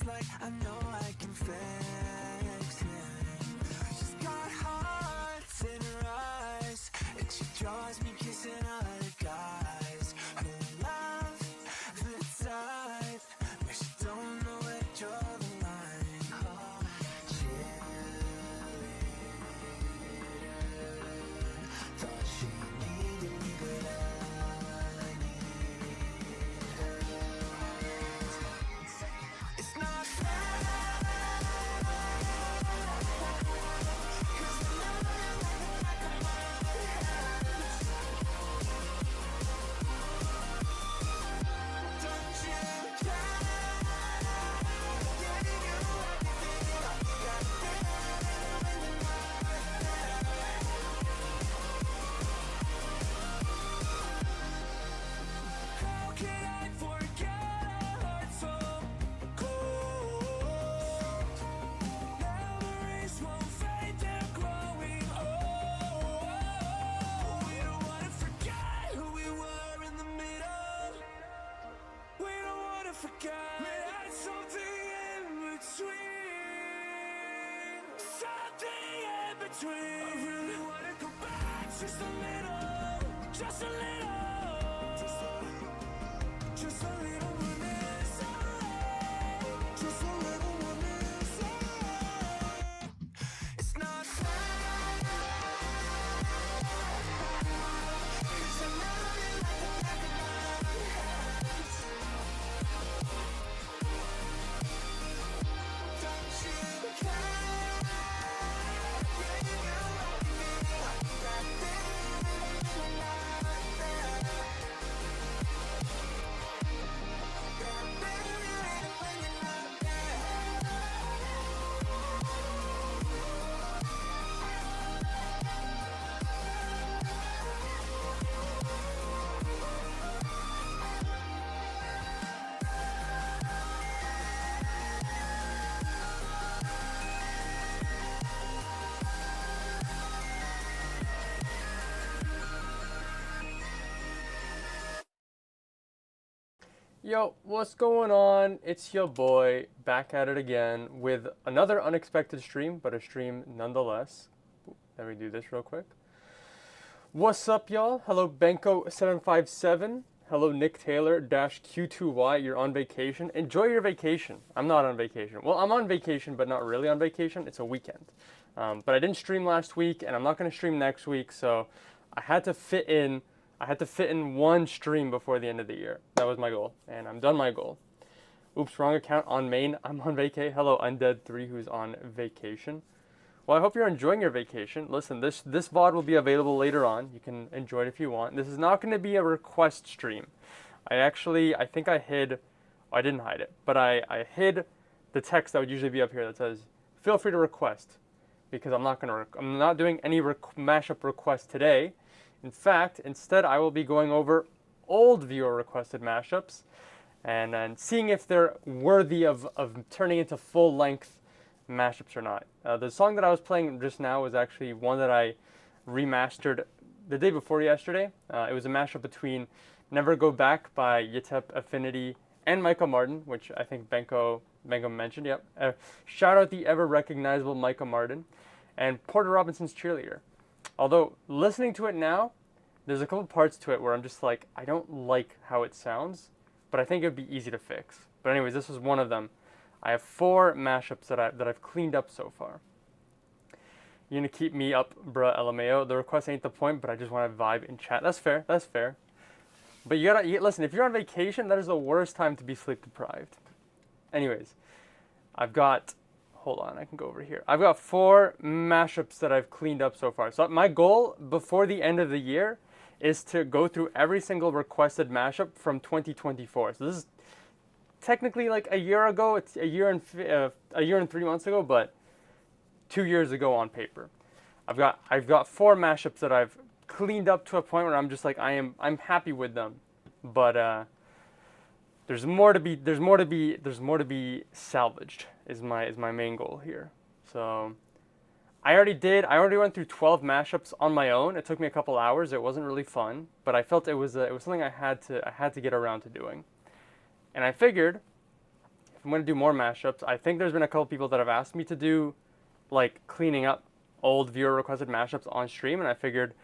It's like I know I can fix it. She's got hearts in her eyes, and she draws me kissing other guys who love the type where she don't know where to draw the line. Oh, thought she needed me, but I need her. It's not fair, 'cause I know you like the back of my hands. Don't you care? Giving you everything I got there when you're not there. How can I forget a heart so cold? Memories won't fade, they're growing old. We don't wanna forget who we were in the middle. We don't wanna forget we had something in between. Something in between. I really wanna go back just a little, just a little. Just a little more missing. Just a little more missing. It's not fair, 'cause I know you like the back of my hands. Don't you care? Giving you everything I got there when you're not there. Got there when you're not there. Yo, what's going on? It's your boy, back at it again with another unexpected stream, but a stream nonetheless. Let me do this real quick. What's up, y'all? Hello, Benko757. Hello, Nick Taylor-Q2Y. You're on vacation. Enjoy your vacation. I'm not on vacation. Well, I'm on vacation, but not really on vacation. It's a weekend. But I didn't stream last week, and I'm not going to stream next week, so I had to fit in one stream before the end of the year. That was my goal, and I'm done my goal. Oops, wrong account on main. I'm on vacay. Hello, Undead3, who's on vacation. Well, I hope you're enjoying your vacation. Listen, this VOD will be available later on. You can enjoy it if you want. This is not going to be a request stream. I think I hid, I didn't hide it, but I hid the text that would usually be up here that says, feel free to request, because I'm not doing any mashup requests today. In fact, instead, I will be going over old viewer requested mashups and seeing if they're worthy of turning into full-length mashups or not. The song that I was playing just now was actually one that I remastered the day before yesterday. It was a mashup between Never Go Back by Yetep Affinity and Micah Martin, which I think Benko mentioned. Yep. Shout out the ever-recognizable Micah Martin and Porter Robinson's Cheerleader. Although, listening to it now, there's a couple parts to it where I'm just like, I don't like how it sounds, but I think it would be easy to fix. But anyways, this was one of them. I have 4 mashups that I've cleaned up so far. You're gonna keep me up, bruh, LMAO. The request ain't the point, but I just want to vibe in chat. That's fair, that's fair. But listen, if you're on vacation, that is the worst time to be sleep deprived. Anyways, hold on, I can go over here. I've got 4 mashups that I've cleaned up so far. So my goal before the end of the year is to go through every single requested mashup from 2024. So this is technically like a year ago. It's a year and 3 months ago, but 2 years ago on paper. I've got 4 mashups that I've cleaned up to a point where I'm just like I'm happy with them, but there's more to be salvaged is my main goal here. So I already went through 12 mashups on my own. It took me a couple hours. It wasn't really fun, but I felt it was something I had to get around to doing. And I figured I'm going to do more mashups. I think there's been a couple people that have asked me to do like cleaning up old viewer requested mashups on stream, and I figured,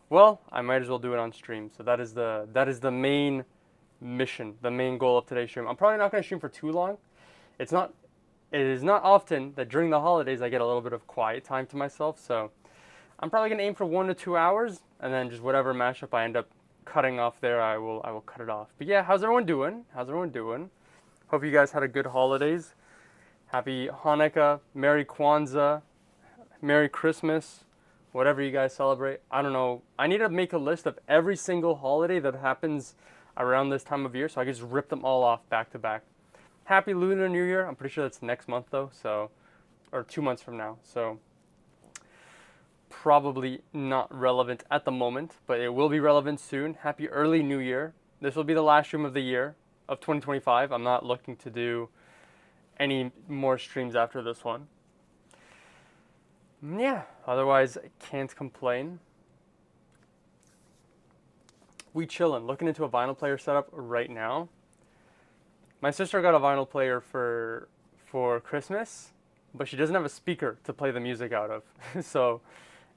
well, I might as well do it on stream. So that is the main mission, the main goal of today's stream. I'm probably not going to stream for too long. It is not often that during the holidays I get a little bit of quiet time to myself, so I'm probably going to aim for 1 to 2 hours, and then just whatever mashup I end up cutting off there, I will cut it off. But yeah, how's everyone doing? Hope you guys had a good holidays. Happy Hanukkah, Merry Kwanzaa, Merry Christmas, whatever you guys celebrate. I don't know. I need to make a list of every single holiday that happens around this time of year so I can just rip them all off back to back. Happy Lunar New Year. I'm pretty sure that's next month though, so, or 2 months from now. So probably not relevant at the moment, but it will be relevant soon. Happy early New Year. This will be the last stream of the year of 2025. I'm not looking to do any more streams after this one. Yeah, otherwise I can't complain. We chillin', looking into a vinyl player setup right now. My sister got a vinyl player for Christmas, but she doesn't have a speaker to play the music out of. So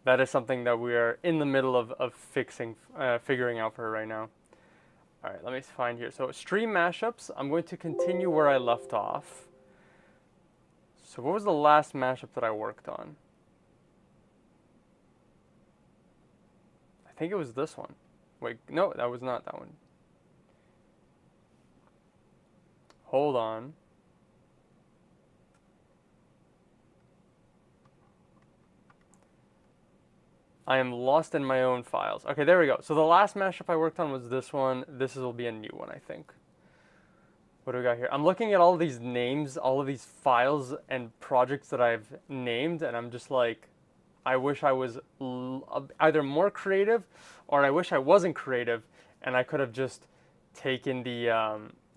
that is something that we are in the middle of figuring out for her right now. All right, let me find here. So stream mashups, I'm going to continue where I left off. So what was the last mashup that I worked on? I think it was this one. Wait, no, that was not that one. Hold on. I am lost in my own files. Okay, there we go. So the last mashup I worked on was this one. This will be a new one, I think. What do we got here? I'm looking at all of these names, all of these files and projects that I've named, and I'm just like, I wish I was either more creative, or I wish I wasn't creative, and I could have just taken the,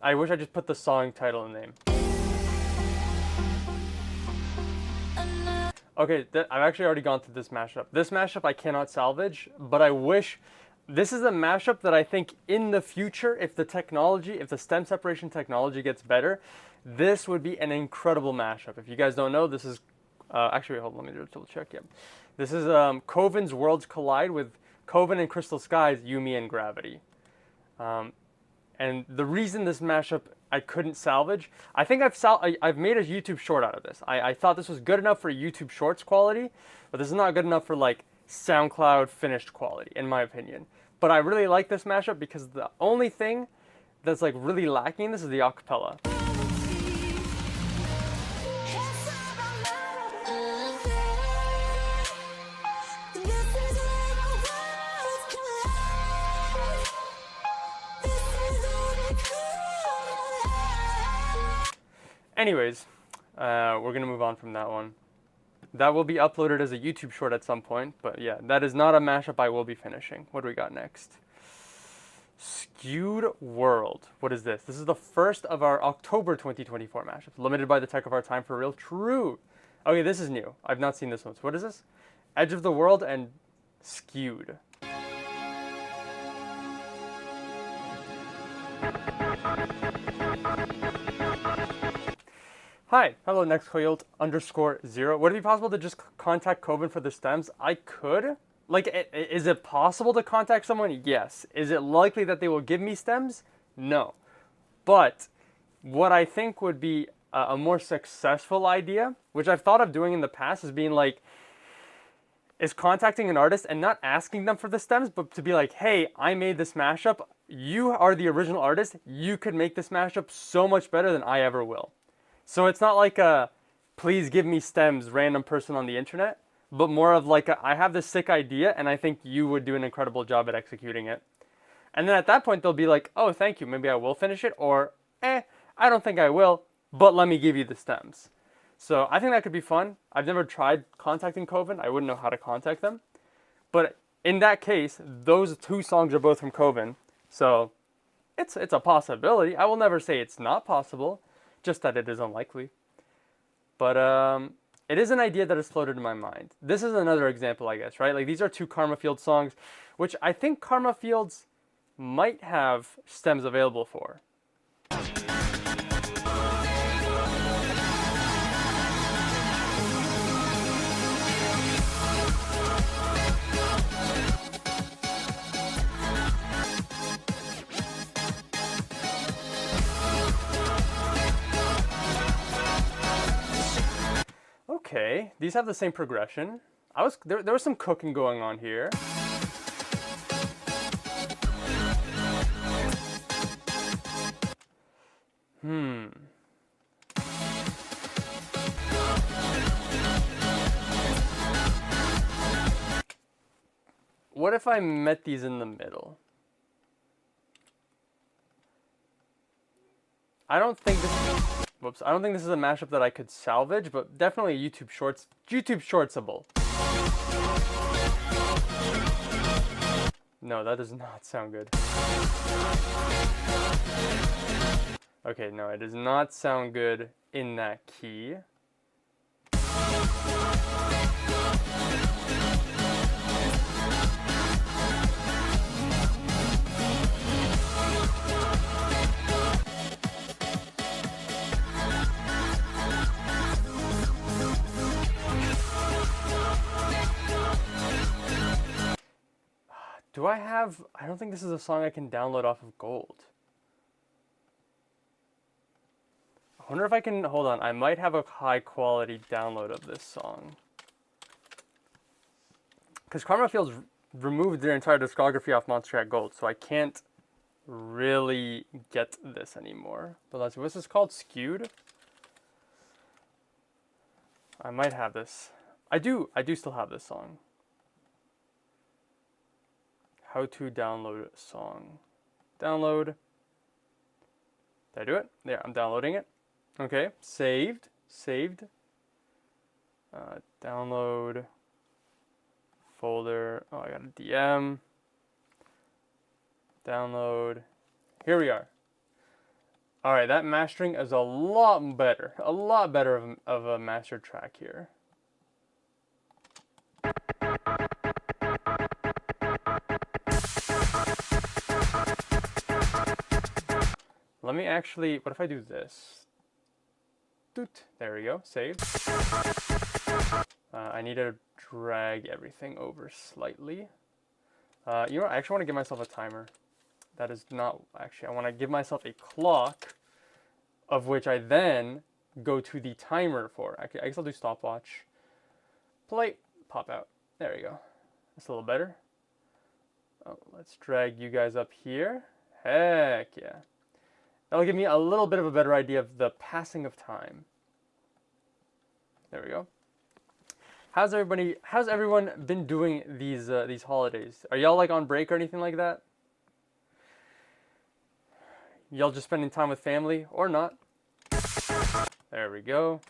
I wish I just put the song title and name. Okay, I've actually already gone through this mashup. This mashup I cannot salvage, but I wish, this is a mashup that I think in the future, if the stem separation technology gets better, this would be an incredible mashup. If you guys don't know, this is, actually, hold on, let me double check. Yeah, this is Coven's Worlds Collide with Coven and Crystal Skies, Yumi and Gravity. And the reason this mashup I couldn't salvage, I think I've made a YouTube short out of this. I thought this was good enough for YouTube Shorts quality, but this is not good enough for like SoundCloud finished quality, in my opinion. But I really like this mashup because the only thing that's like really lacking in this is the acapella. Anyways, we're gonna move on from that one. That will be uploaded as a YouTube short at some point, but yeah, that is not a mashup I will be finishing. What do we got next? Skewed World. What is this? This is the first of our October 2024 mashups, limited by the tech of our time for real. True. Okay, this is new. I've not seen this one. So what is this? Edge of the World and Skewed. Hi, hello, nextcoyote_0. Would it be possible to just contact Coven for the stems? I could. Like, is it possible to contact someone? Yes. Is it likely that they will give me stems? No. But what I think would be a more successful idea, which I've thought of doing in the past, is contacting an artist and not asking them for the stems, but to be like, hey, I made this mashup. You are the original artist. You could make this mashup so much better than I ever will. So it's not like a, please give me stems, random person on the internet, but more of like I have this sick idea and I think you would do an incredible job at executing it. And then at that point they'll be like, oh, thank you, maybe I will finish it, or I don't think I will, but let me give you the stems. So I think that could be fun. I've never tried contacting Coven. I wouldn't know how to contact them. But in that case, those two songs are both from Coven. So it's a possibility. I will never say it's not possible. Just that it is unlikely. But it is an idea that has floated in my mind. This is another example, I guess, right? Like these are two Karma Fields songs, which I think Karma Fields might have stems available for. Okay, these have the same progression. There was some cooking going on here. What if I met these in the middle? I don't think this is a mashup that I could salvage, but definitely YouTube Shortsable. No, that does not sound good. Okay, no, it does not sound good in that key. I don't think this is a song I can download off of Gold. I wonder if I can, hold on, I might have a high quality download of this song. Because Karma Fields removed their entire discography off Monster Track Gold, so I can't really get this anymore. But let's see, what's this called? Skewed? I might have this. I do still have this song. How to download a song. Download. Did I do it? There, I'm downloading it. Okay, saved. Download. Folder. Oh, I got a DM. Download. Here we are. Alright, that mastering is a lot better. A lot better of a master track here. Let me actually, what if I do this? Doot, there we go, saved. I need to drag everything over slightly. You know what, I actually want to give myself a timer. That is not, actually, I want to give myself a clock, of which I then go to the timer for. I guess I'll do stopwatch. Play, pop out. There we go. That's a little better. Oh, let's drag you guys up here. Heck yeah. That'll give me a little bit of a better idea of the passing of time. There we go. How's everyone been doing these holidays? Are y'all like on break or anything like that? Y'all just spending time with family or not? There we go.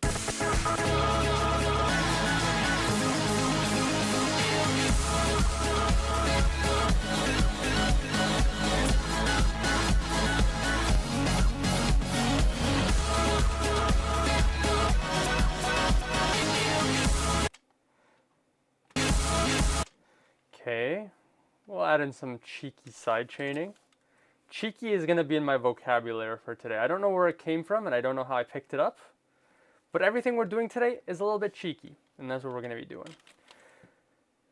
Okay, we'll add in some cheeky side chaining. Cheeky is going to be in my vocabulary for today. I don't know where it came from and I don't know how I picked it up, but everything we're doing today is a little bit cheeky, and that's what we're going to be doing.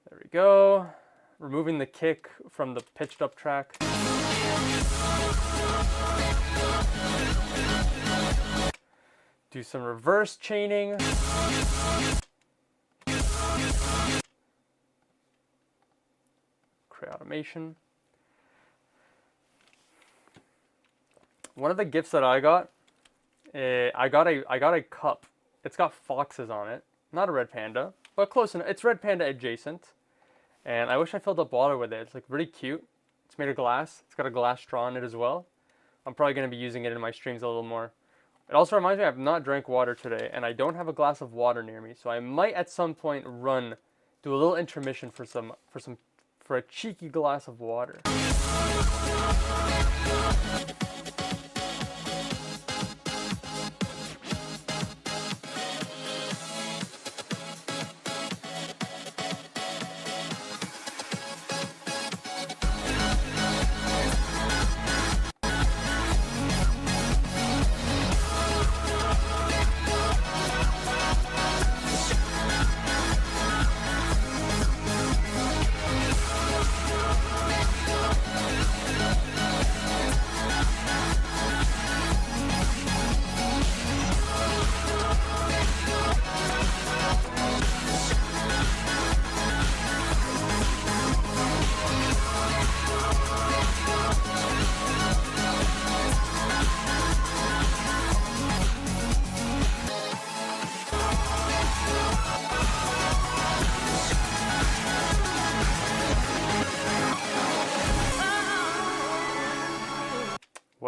There we go. Removing the kick from the pitched up track. Do some reverse chaining. Automation. One of the gifts that I got a cup. It's got foxes on it. Not a red panda, but close enough. It's red panda adjacent. And I wish I filled up water with it. It's like really cute. It's made of glass. It's got a glass straw in it as well. I'm probably going to be using it in my streams a little more. It also reminds me I have not drank water today, and I don't have a glass of water near me. So I might at some point do a little intermission for a cheeky glass of water.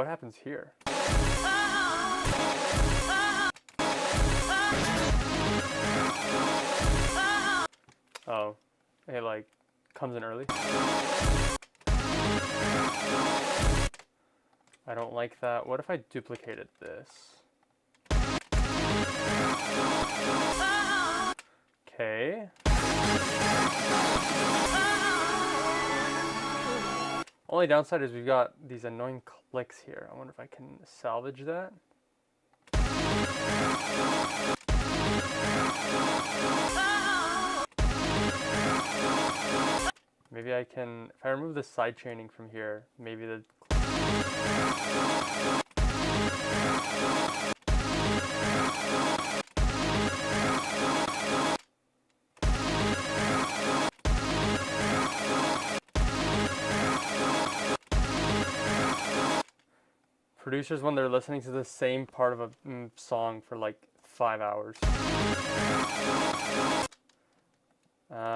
what happens here? Oh, it like comes in early. I don't like that. What if I duplicated this? Okay. Only downside is we've got these annoying clicks here. I wonder if I can salvage that. Maybe I can, if I remove the side chaining from here, maybe the... Producers, when they're listening to the same part of a song for like 5 hours.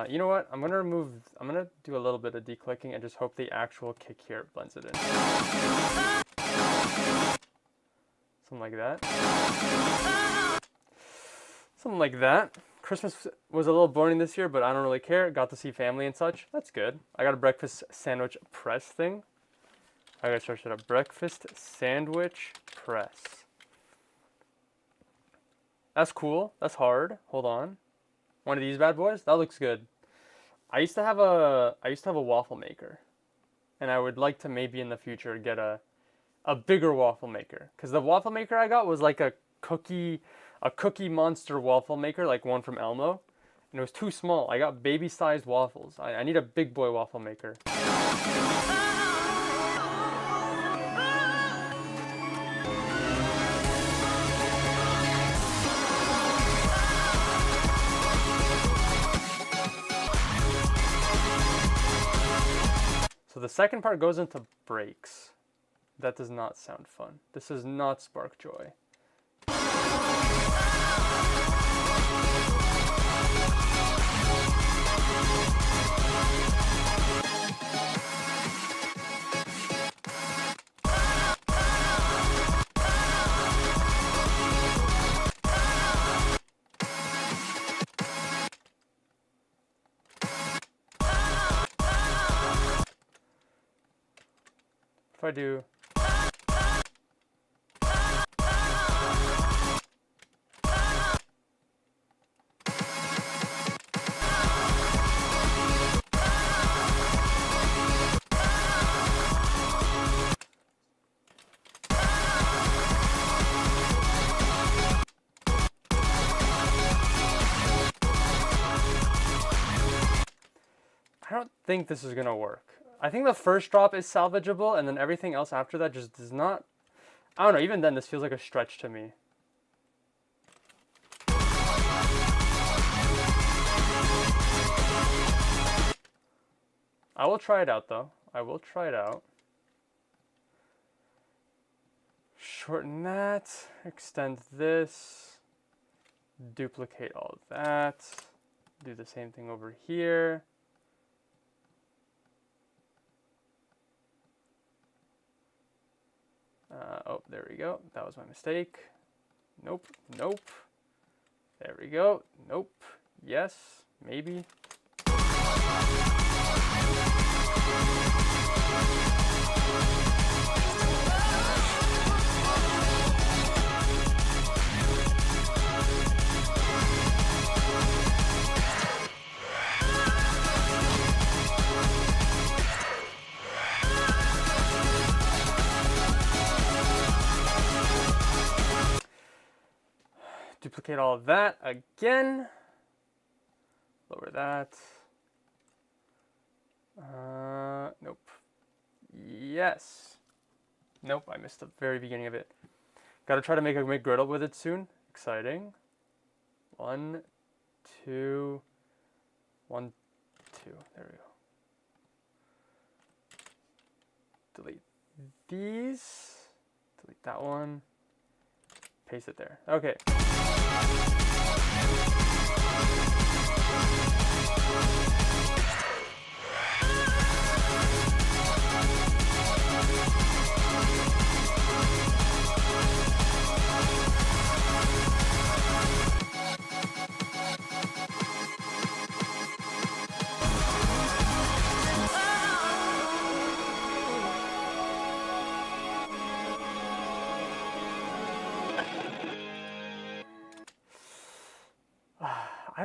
You know what? I'm gonna do a little bit of declicking and just hope the actual kick here blends it in. Something like that. Something like that. Christmas was a little boring this year, but I don't really care. Got to see family and such. That's good. I got a breakfast sandwich press thing. I gotta search it up. Breakfast sandwich press. That's cool. That's hard. Hold on. One of these bad boys? That looks good. I used to have a waffle maker. And I would like to maybe in the future get a bigger waffle maker. Because the waffle maker I got was like a cookie monster waffle maker, like one from Elmo. And it was too small. I got baby-sized waffles. I need a big boy waffle maker. So the second part goes into breaks. That does not sound fun. This is not Spark Joy. If I do... I don't think this is gonna work. I think the first drop is salvageable, and then everything else after that just does not... I don't know, even then this feels like a stretch to me. I will try it out though. I will try it out. Shorten that, extend this, duplicate all of that, do the same thing over here. Oh, there we go. That was my mistake. Nope, nope. There we go. Nope. Yes, maybe. Duplicate all of that again. Lower that. Nope. Yes. Nope, I missed the very beginning of it. Gotta try to make a McGriddle with it soon. Exciting. 1, 2, 1, 2. There we go. Delete these. Delete that one. Paste it there. Okay.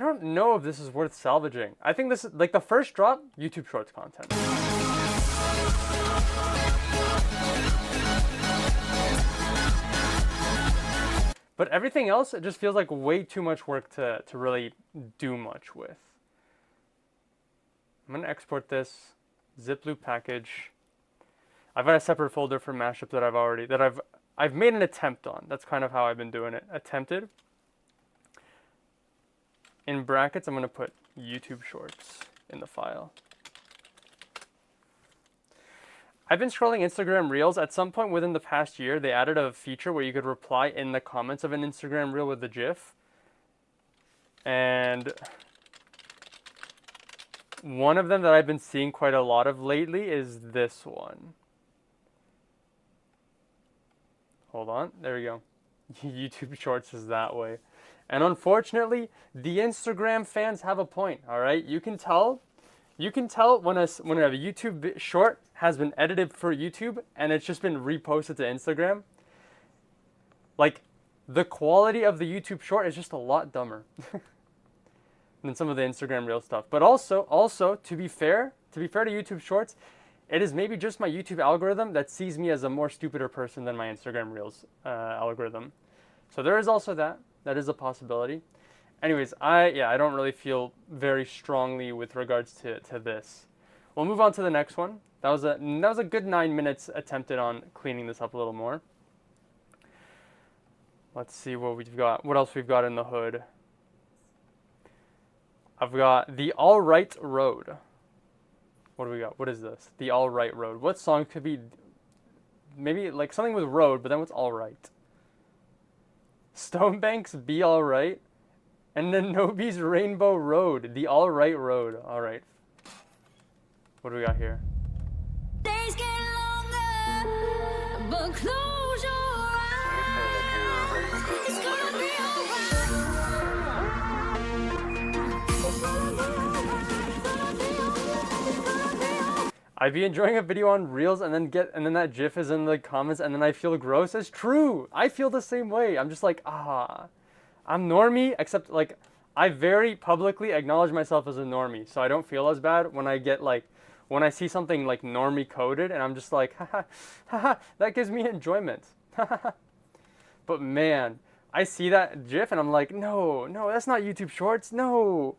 don't know if this is worth salvaging. I think this is like the first drop, YouTube Shorts content. But everything else, it just feels like way too much work to really do much with. I'm gonna export this zip loop package. I've got a separate folder for mashup that I've made an attempt on. That's kind of how I've been doing it. Attempted. In brackets, I'm gonna put YouTube Shorts in the file. I've been scrolling Instagram Reels. At some point within the past year, they added a feature where you could reply in the comments of an Instagram Reel with a GIF. And one of them that I've been seeing quite a lot of lately is this one. Hold on, there we go. YouTube Shorts is that way. And unfortunately, the Instagram fans have a point, all right? You can tell when a YouTube short has been edited for YouTube and it's just been reposted to Instagram. Like, the quality of the YouTube short is just a lot dumber than some of the Instagram Reel stuff. But also, to be fair to YouTube Shorts, it is maybe just my YouTube algorithm that sees me as a more stupider person than my Instagram Reels algorithm. So there is also that. That is a possibility. Anyways, I don't really feel very strongly with regards to this. We'll move on to the next one. That was a good 9 minutes attempted on cleaning this up a little more. Let's see what we've got. What else we've got in the hood? I've got The All Right Road. What do we got? What is this? The All Right Road. What song could be maybe like something with road, but then what's all right? Stonebank's Be All Right. And then Nobi's Rainbow Road. The All Right Road. All right. What do we got here? Days get longer, but close your eyes. It's gonna be alright. I'd be enjoying a video on Reels and then that GIF is in the comments and then I feel gross. It's true. I feel the same way. I'm just like, I'm normie, except like I very publicly acknowledge myself as a normie, so I don't feel as bad when I see something like normie coded and I'm just like, haha, that gives me enjoyment. But man, I see that GIF and I'm like, no, that's not YouTube Shorts. No.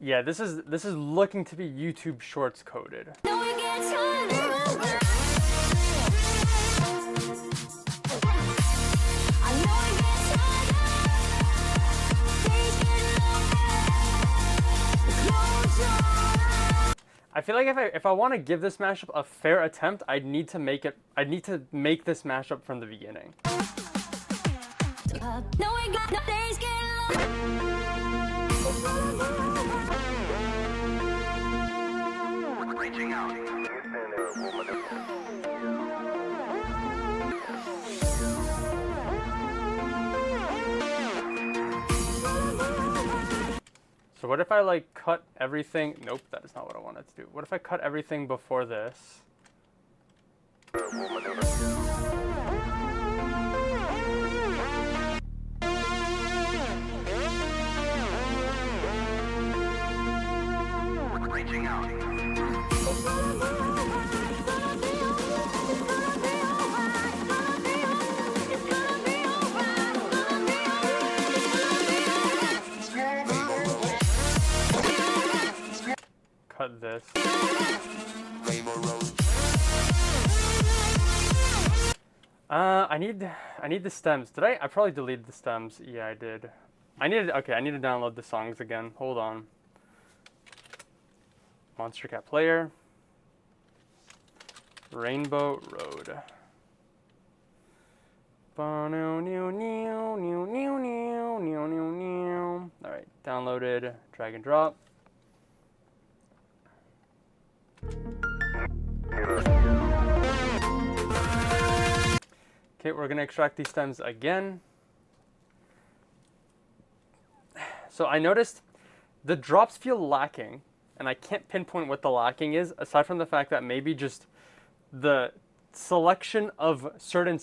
Yeah, this is looking to be YouTube Shorts coded. I feel like if I want to give this mashup a fair attempt, I'd need to make this mashup from the beginning. Reaching out. So what if I like cut everything? Nope, that is not what I wanted to do. What if I cut everything before this? Reaching out. Cut this. I need the stems. Did I probably deleted the stems. Yeah, I did. I need to download the songs again. Hold on. Monster Cat Player. Rainbow Road. Alright, downloaded, drag and drop. Okay, we're gonna extract these stems again. So I noticed the drops feel lacking, and I can't pinpoint what the lacking is, aside from the fact that maybe just the selection of certain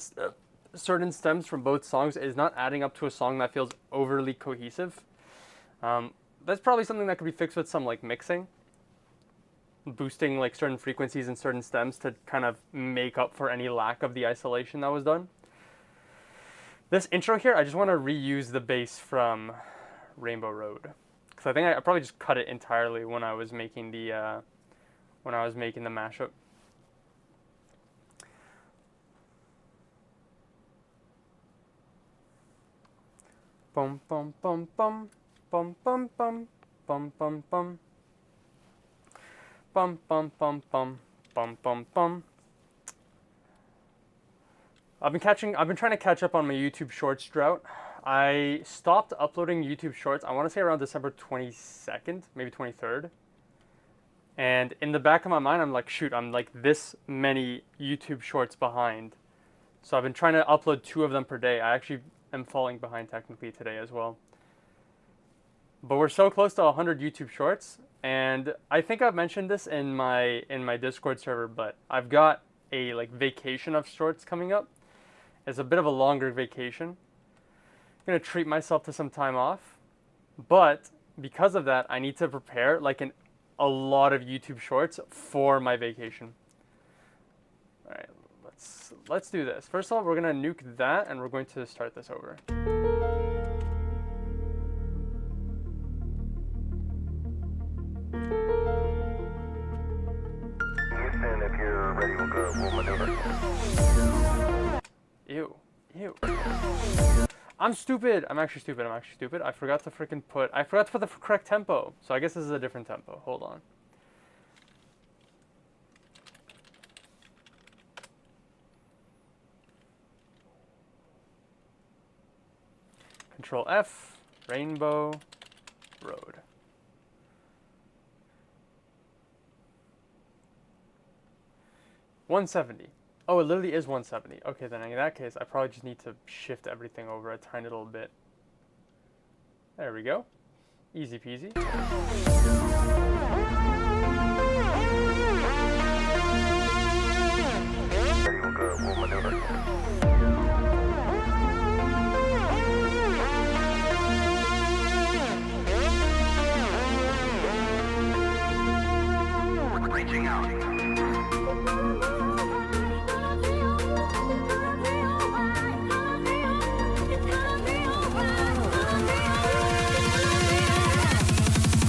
stems from both songs is not adding up to a song that feels overly cohesive. That's probably something that could be fixed with some like mixing, boosting like certain frequencies and certain stems to kind of make up for any lack of the isolation that was done. This intro here, I just want to reuse the bass from Rainbow Road, because I think I probably just cut it entirely when I was making the mashup. Bum bum bum bum bum bum bum bum bum bum bum bum bum bum bum bum bum. I've been trying to catch up on my YouTube Shorts drought. I stopped uploading YouTube Shorts, I want to say around December 22nd, maybe 23rd. And in the back of my mind, I'm like, shoot, I'm like this many YouTube Shorts behind. So I've been trying to upload 2 of them per day. I actually am falling behind technically today as well. But we're so close to 100 YouTube Shorts, and I think I've mentioned this in my Discord server, but I've got a like vacation of shorts coming up. It's a bit of a longer vacation. I'm gonna treat myself to some time off, but because of that, I need to prepare like a lot of YouTube Shorts for my vacation. All right, let's do this. First of all, we're gonna nuke that, and we're going to start this over. Houston, if you're ready, we'll maneuver. Ew. I'm stupid. I'm actually stupid. I forgot to put the correct tempo. So I guess this is a different tempo. Hold on. Control F, Rainbow Road. $170. Oh, it literally is 170. Okay, then in that case, I probably just need to shift everything over a tiny little bit. There we go. Easy peasy. Ready, we'll maneuver. Reaching out.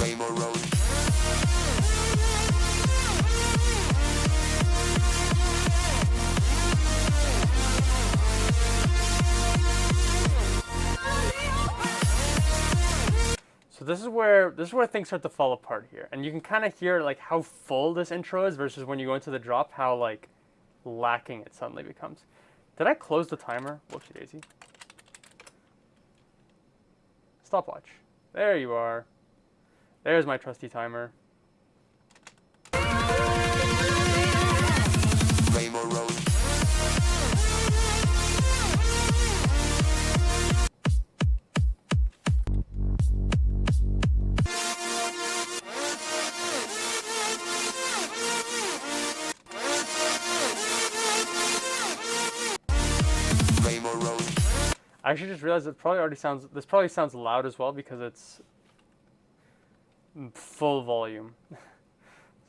Rainbow Road. So this is where things start to fall apart here, and you can kind of hear like how full this intro is versus when you go into the drop, how like lacking it suddenly becomes. Did I close the timer? Whoopsie daisy. Stopwatch. There you are. There's my trusty timer. Rainbow Road. Rainbow Road. I actually just realized this probably sounds loud as well because it's full volume.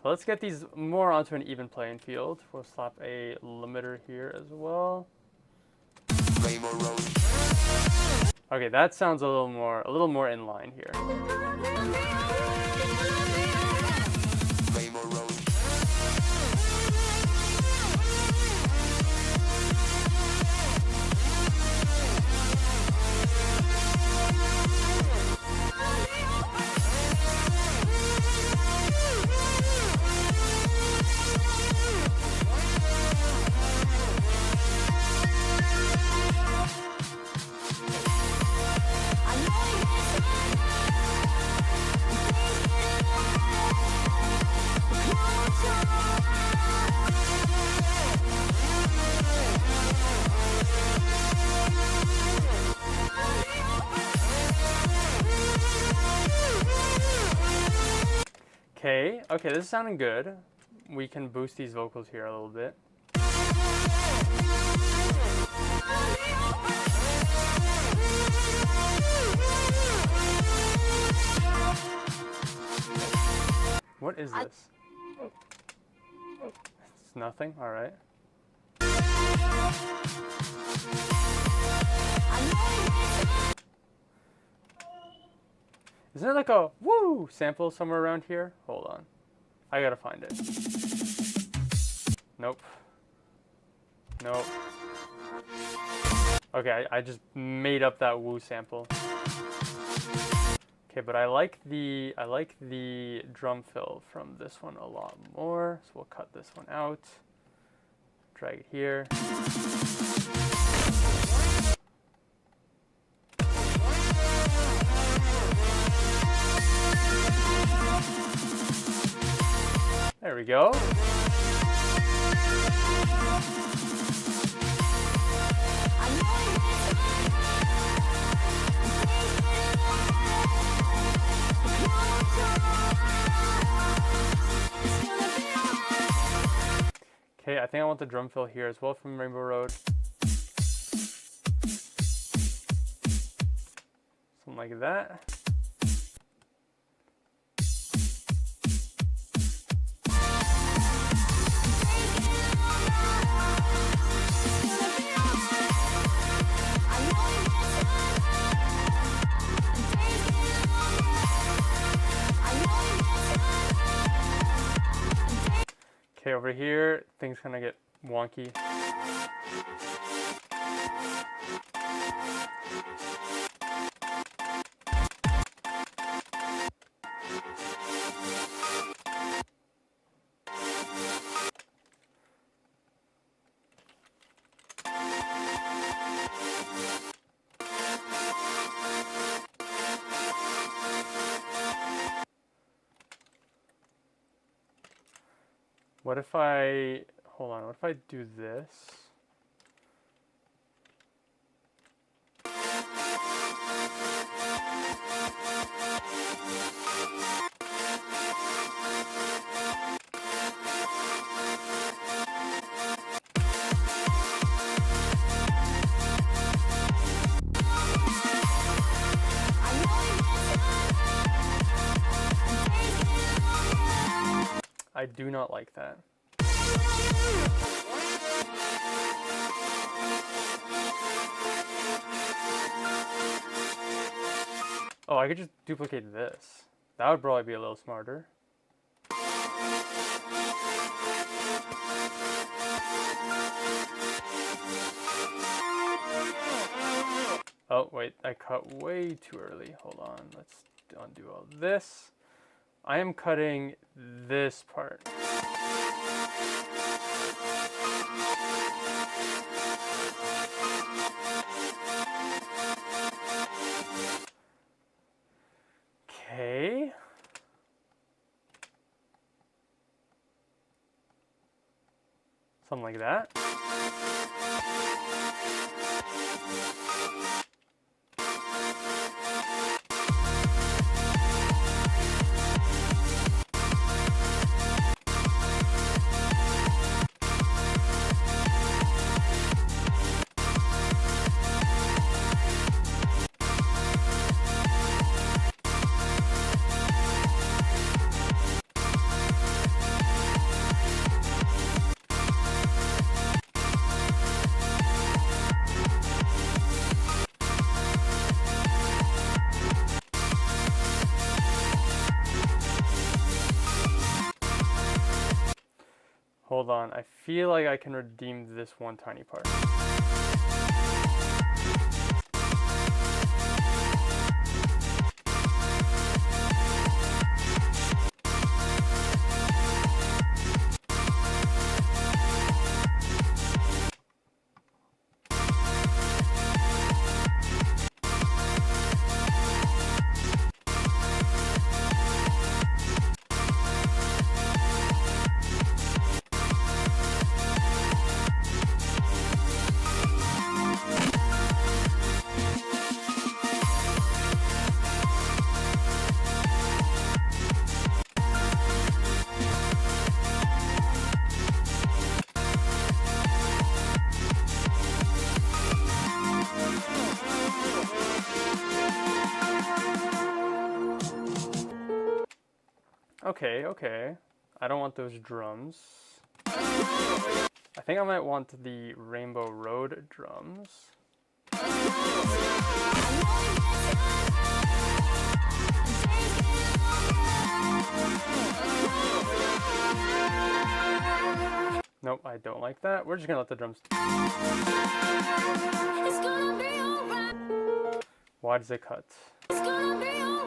So let's get these more onto an even playing field. We'll slap a limiter here as well. Rainbow Road. Okay, that sounds a little more in line here. Rainbow Road. I know you Okay, this is sounding good. We can boost these vocals here a little bit. What is this? It's nothing? Alright. Isn't there like a woo sample somewhere around here? Hold on. I gotta find it. Nope. Nope. Okay, I just made up that woo sample. Okay, but I like the drum fill from this one a lot more. So we'll cut this one out. Drag it here. There we go. Okay, I think I want the drum fill here as well from Rainbow Road. Something like that. Okay, over here, things kind of get wonky. What if I, hold on, what if I do this? I do not like that. Oh, I could just duplicate this. That would probably be a little smarter. Oh, wait, I cut way too early. Hold on, let's undo all this. I am cutting this part. Okay. Something like that. Hold on, I feel like I can redeem this one tiny part. Okay, okay. I don't want those drums. I think I might want the Rainbow Road drums. Nope, I don't like that. We're just gonna let the drums. It's gonna be alright. Why does it cut? It's gonna be alright.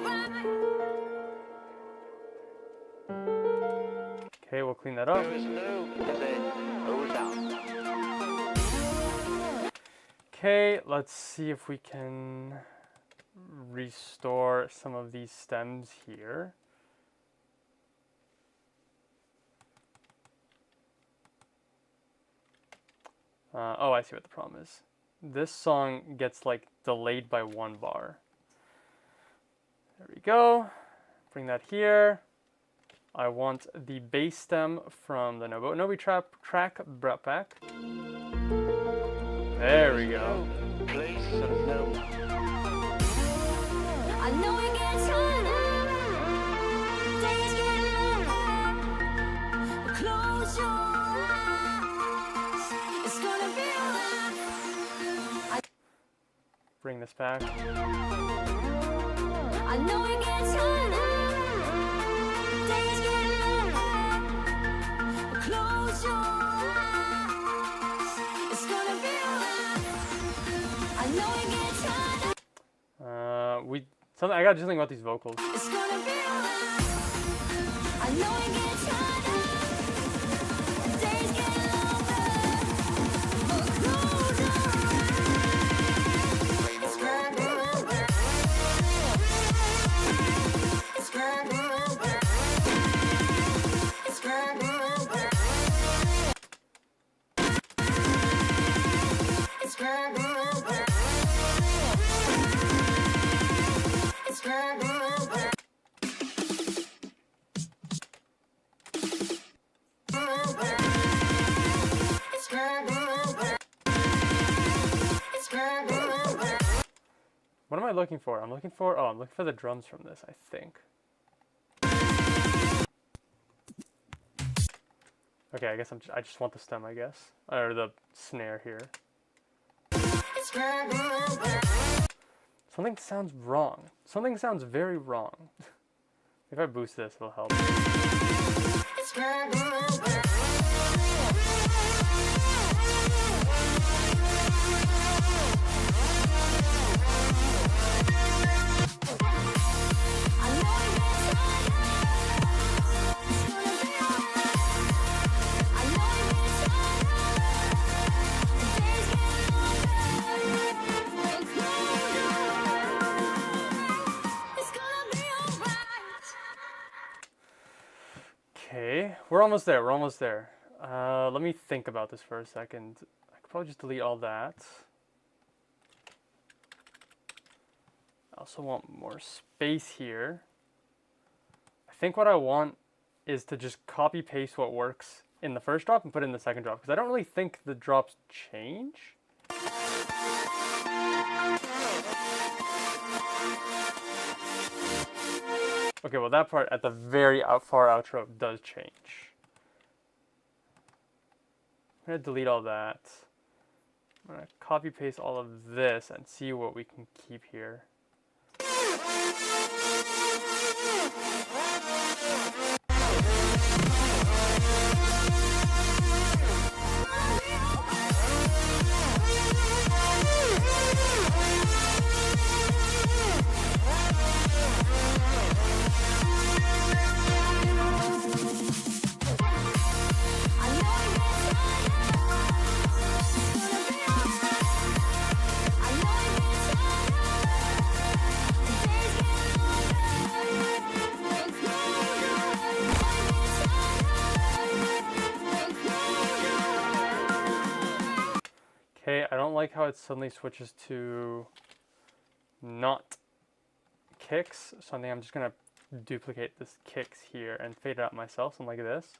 Okay, we'll clean that up. Okay, let's see if we can restore some of these stems here. Oh, I see what the problem is. This song gets like delayed by 1 bar. There we go. Bring that here. I want the bass stem from the Nobi track brought back. There we go. I know it gets harder. Days get longer. Close your eyes. It's gonna be alright. Bring this back. I know it gets harder. Days get longer. Close your eyes. It's gonna be alright. I know it gets harder. I gotta do something about these vocals. It's gonna be alright. I know it gets harder. Days get longer. But close your eyes. It's gonna be alright. It's gonna be alright. It's gonna be alright. It's gonna be alright. It's gonna be alright. It's gonna be alright. It's gonna be alright. What am I looking for? I'm looking for the drums from this, I think. Okay, I guess I just want the stem, I guess. Or the snare here. It's gonna be alright. Something sounds wrong. Something sounds very wrong. If I boost this, it'll help. It's gonna be alright. I know it gets harder. It's gonna be alright. I know it gets harder. The days get longer. Close your eyes. It's gonna be alright. Okay, we're almost there. We're almost there. Let me think about this for a second. I could probably just delete all that. I also want more space here. I think what I want is to just copy paste what works in the first drop and put it in the second drop, because I don't really think the drops change. Okay, well that part at the very far outro does change. I'm gonna delete all that. I'm gonna copy paste all of this and see what we can keep here. Okay, I don't like how it suddenly switches to not kicks, so I think I'm just gonna duplicate this kicks here and fade it out myself, something like this.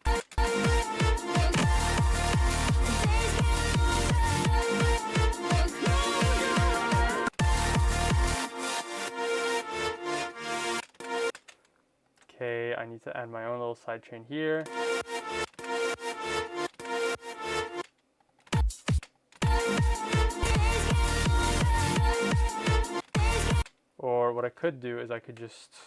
Okay, I need to add my own little sidechain here. Or what I could do is I could just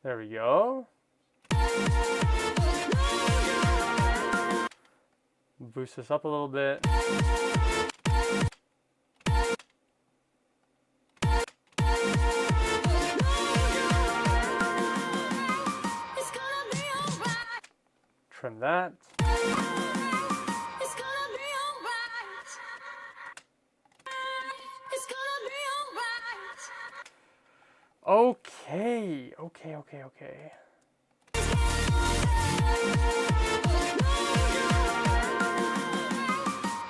there we go. Boost this up a little bit. It's gonna be alright. Trim that. It's gonna be alright. It's gonna be alright. Okay.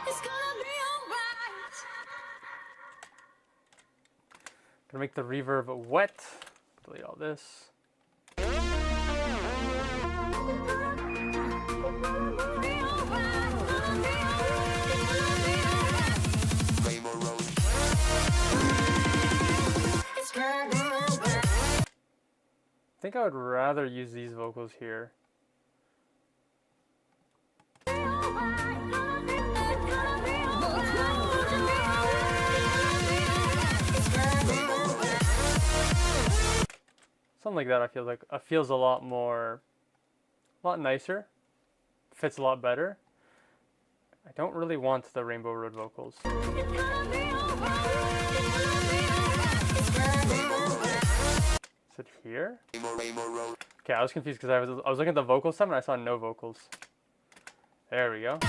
It's gonna be alright. Gonna make the reverb wet. Delete all this. Be alright. Rainbow Road. It's gonna be alright. I think I would rather use these vocals here. Something like that I feel like feels a lot nicer. Fits a lot better. I don't really want the Rainbow Road vocals. Is it here? Rainbow Road. Okay, I was confused because I was looking at the vocal stem and I saw no vocals. There we go.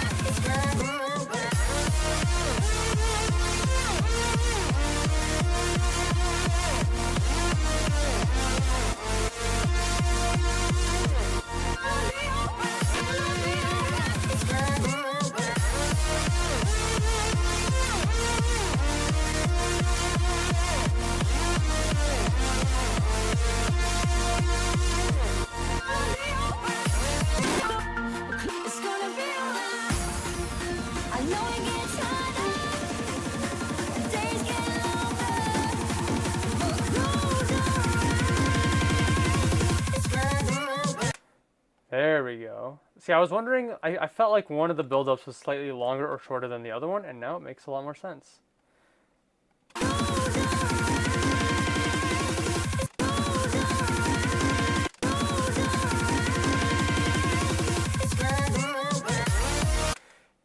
It's gonna be alright. I know it gets harder. The days get longer. It's gonna be alright. There we go. See, I was wondering, I felt like one of the build-ups was slightly longer or shorter than the other one, and now it makes a lot more sense.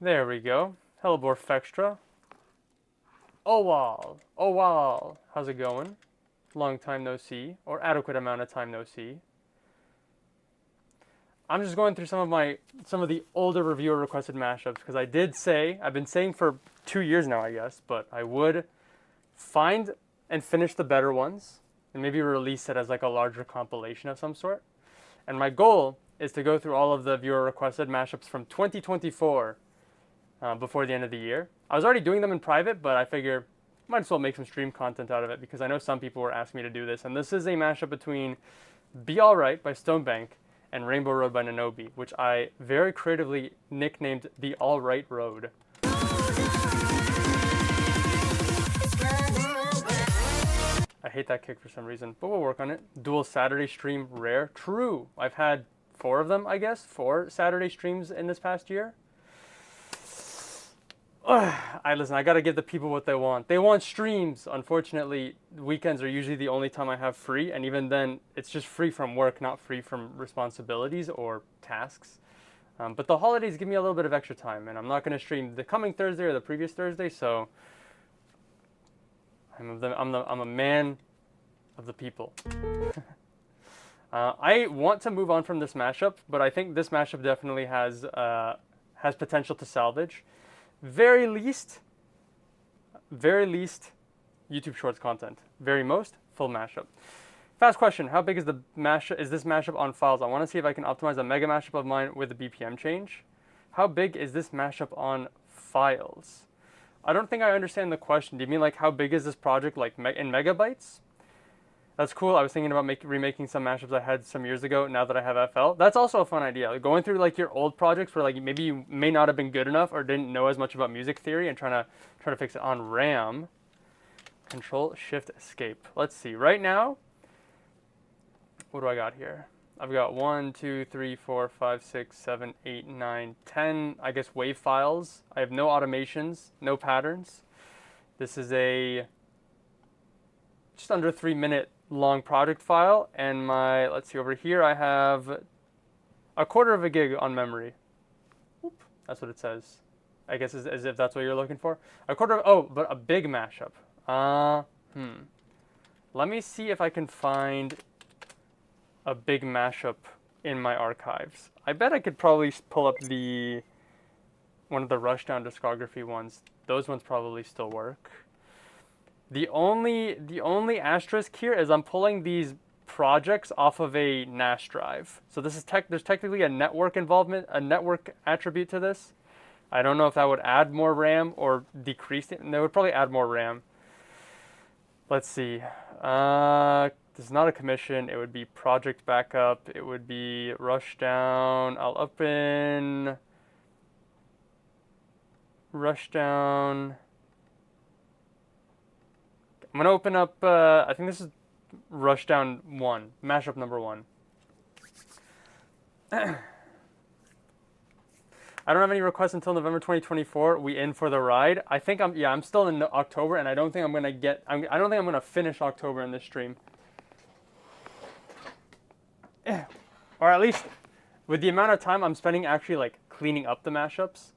There we go. Hello, Borfextra. Oh wow. How's it going? Long time no see, or adequate amount of time no see. I'm just going through some of the older reviewer requested mashups because I did say, I've been saying for 2 years now, I guess, but I would find and finish the better ones and maybe release it as like a larger compilation of some sort. And my goal is to go through all of the viewer requested mashups from 2024 before the end of the year. I was already doing them in private, but I figure might as well make some stream content out of it because I know some people were asking me to do this. And this is a mashup between Be Alright by Stonebank and Rainbow Road by Nanobi, which I very creatively nicknamed the Alright Road. I hate that kick for some reason, but we'll work on it. Dual Saturday stream rare. True. I've had 4 of them, I guess. 4 Saturday streams in this past year. Listen, I gotta give the people what they want. They want streams. Unfortunately, weekends are usually the only time I have free, and even then, it's just free from work, not free from responsibilities or tasks. But the holidays give me a little bit of extra time, and I'm not gonna stream the coming Thursday or the previous Thursday, so I'm a man of the people. I want to move on from this mashup, but I think this mashup definitely has potential to salvage. Very least, YouTube Shorts content. Very most, full mashup. Fast question, how big is the mashup? Is this mashup on files? I want to see if I can optimize a mega mashup of mine with a BPM change. How big is this mashup on files? I don't think I understand the question. Do you mean like how big is this project, like in megabytes? That's cool. I was thinking about remaking some mashups I had some years ago now that I have FL. That's also a fun idea. Like going through like your old projects where like maybe you may not have been good enough or didn't know as much about music theory and trying to fix it on RAM. Control Shift Escape. Let's see. Right now, what do I got here? I've got 1, 2, 3, 4, 5, 6, 7, 8, 9, 10, I guess, wave files. I have no automations, no patterns. This is a just under 3 minute long project file. And my, let's see, over here I have 1/4 of a gig on memory. Oop, that's what it says. I guess as if that's what you're looking for. 1/4 of, oh, but a big mashup. Let me see if I can find a big mashup in my archives. I bet I could probably pull up one of the Rushdown discography ones. Those ones probably still work. The only asterisk here is I'm pulling these projects off of a NAS drive. So this is there's technically a network involvement, a network attribute to this. I don't know if that would add more RAM or decrease it. And that would probably add more RAM. Let's see. This is not a commission. It would be project backup. It would be Rushdown. I'll open Rushdown. I'm going to open up, I think this is Rushdown 1, mashup number 1. I don't have any requests until November 2024. We in for the ride. I think I'm still in October, and I don't think I'm going to I don't think I'm going to finish October in this stream. Or at least with the amount of time I'm spending actually like cleaning up the mashups,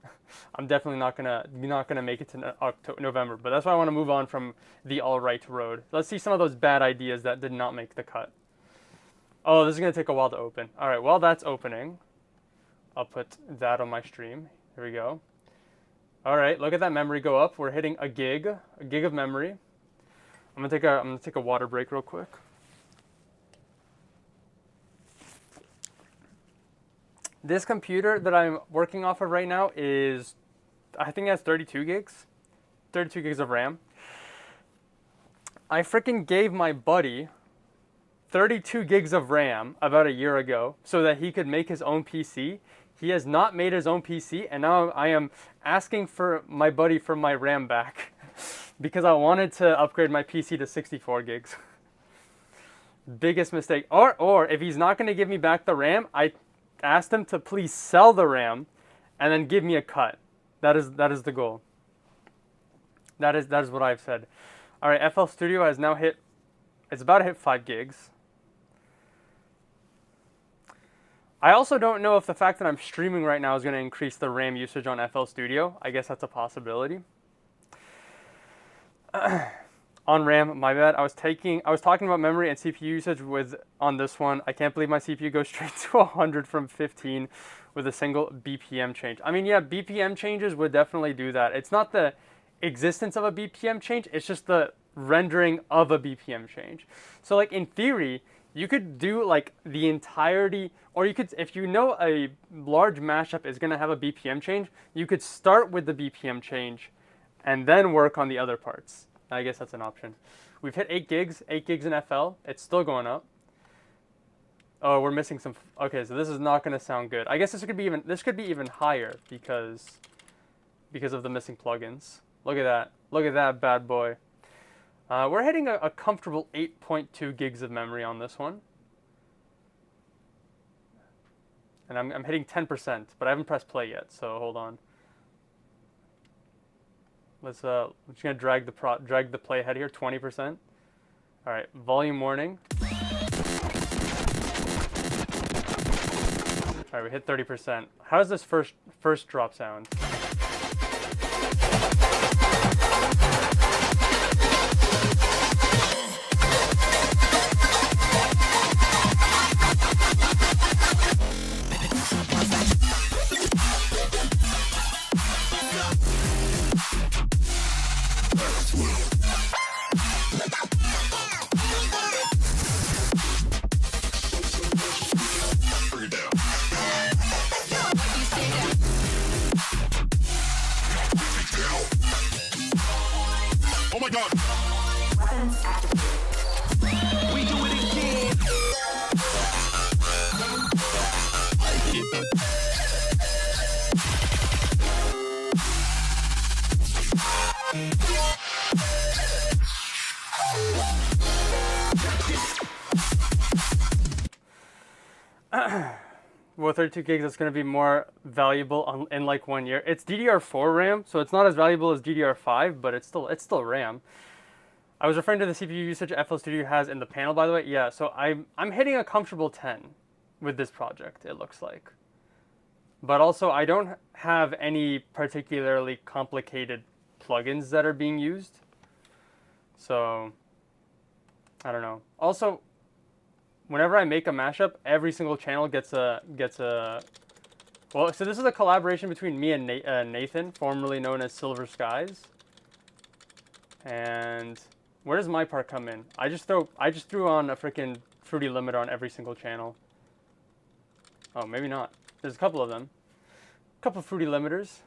I'm definitely not gonna make it to November. But that's why I want to move on from the all right road. Let's see some of those bad ideas that did not make the cut. Oh, this is gonna take a while to open. All right, while that's opening, I'll put that on my stream. Here we go. All right, look at that memory go up. We're hitting a gig of memory. I'm gonna take a water break real quick. This computer that I'm working off of right now is, I think it has 32 gigs. 32 gigs of RAM. I freaking gave my buddy 32 gigs of RAM about a year ago so that he could make his own PC. He has not made his own PC, and now I am asking for my buddy for my RAM back because I wanted to upgrade my PC to 64 gigs. Biggest mistake. Or if he's not going to give me back the RAM, I asked him to please sell the RAM and then give me a cut. That is the goal. That is what I've said. All right, FL Studio has now hit, it's about to hit 5 gigs. I also don't know if the fact that I'm streaming right now is going to increase the RAM usage on FL Studio. I guess that's a possibility. On RAM, my bad. I was talking about memory and CPU usage on this one. I can't believe my CPU goes straight to 100 from 15 with a single BPM change. I mean, yeah, BPM changes would definitely do that. It's not the existence of a BPM change, it's just the rendering of a BPM change. So like in theory, you could do like the entirety, or you could, if you know a large mashup is gonna have a BPM change, you could start with the BPM change and then work on the other parts. I guess that's an option. We've hit 8 gigs in FL. It's still going up. Oh, we're missing some. Okay, so this is not going to sound good. I guess this could be even higher because of the missing plugins. Look at that. Look at that bad boy. We're hitting a comfortable 8.2 gigs of memory on this one. And I'm hitting 10%, but I haven't pressed play yet, so hold on. I'm just gonna drag the playhead here, 20%. All right, volume warning. All right, we hit 30%. How does this first drop sound? my god. Weapons activated. We do it again. Well, 32 gigs is going to be more valuable in like 1 year. It's DDR4 RAM, so it's not as valuable as DDR5, but it's still RAM. I was referring to the CPU usage FL Studio has in the panel, by the way. Yeah, so I'm hitting a comfortable 10 with this project, it looks like. But also, I don't have any particularly complicated plugins that are being used. So, I don't know. Also, whenever I make a mashup, every single channel gets a well, so this is a collaboration between me and Nathan, formerly known as Silver Skies. And where does my part come in? I just threw on a freaking fruity limiter on every single channel. Oh, maybe not. There's a couple of them. A couple of fruity limiters.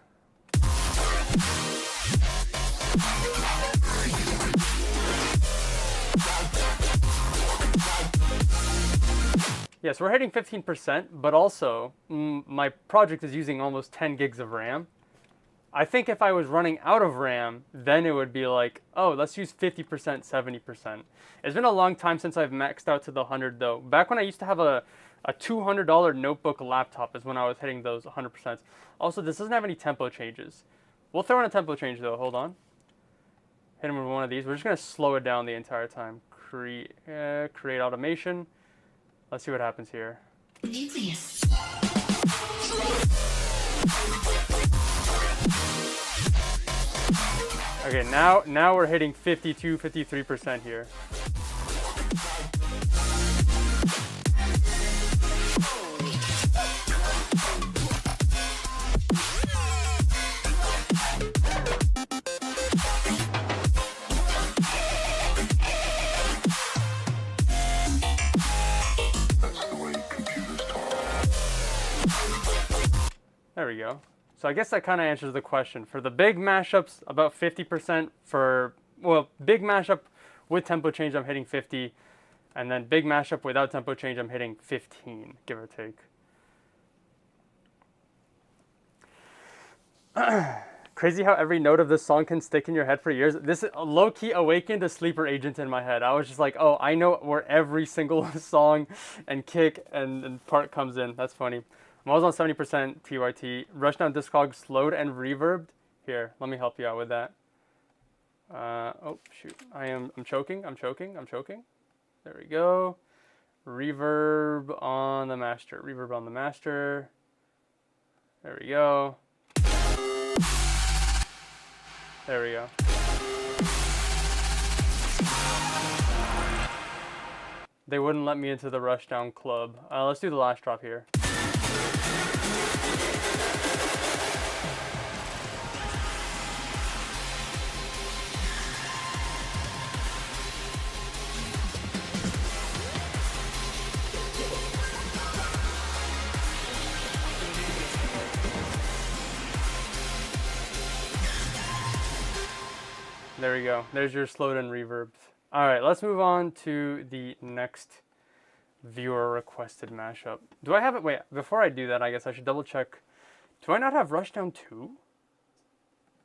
Yeah, so we're hitting 15%, but also my project is using almost 10 gigs of RAM. I think if I was running out of RAM, then it would be like, oh, let's use 50%, 70%. It's been a long time since I've maxed out to the 100 though. Back when I used to have a $200 notebook laptop is when I was hitting those 100%. Also, this doesn't have any tempo changes. We'll throw in a tempo change though, hold on. Hit him with one of these. We're just gonna slow it down the entire time. Create automation. Let's see what happens here. Nucleus. Okay, now we're hitting 52, 53% here. There we go. So I guess that kind of answers the question. For the big mashups, about 50%. For, well, big mashup with tempo change, I'm hitting 50. And then big mashup without tempo change, I'm hitting 15, give or take. Crazy how every note of this song can stick in your head for years. This low-key awakened a sleeper agent in my head. I was just like, oh, I know where every single song and kick and part comes in. That's funny. I'm always on 70% TYT. Rushdown Discog slowed and reverbed. Here, let me help you out with that. Oh, shoot. I'm choking. There we go. Reverb on the master. There we go. There we go. They wouldn't let me into the Rushdown club. Let's do the last drop here. There we go. There's your slowed and reverbed. All right, let's move on to the next viewer requested mashup. Do I have it? Wait, before I do that, I guess I should double check. Do I not have Rushdown 2?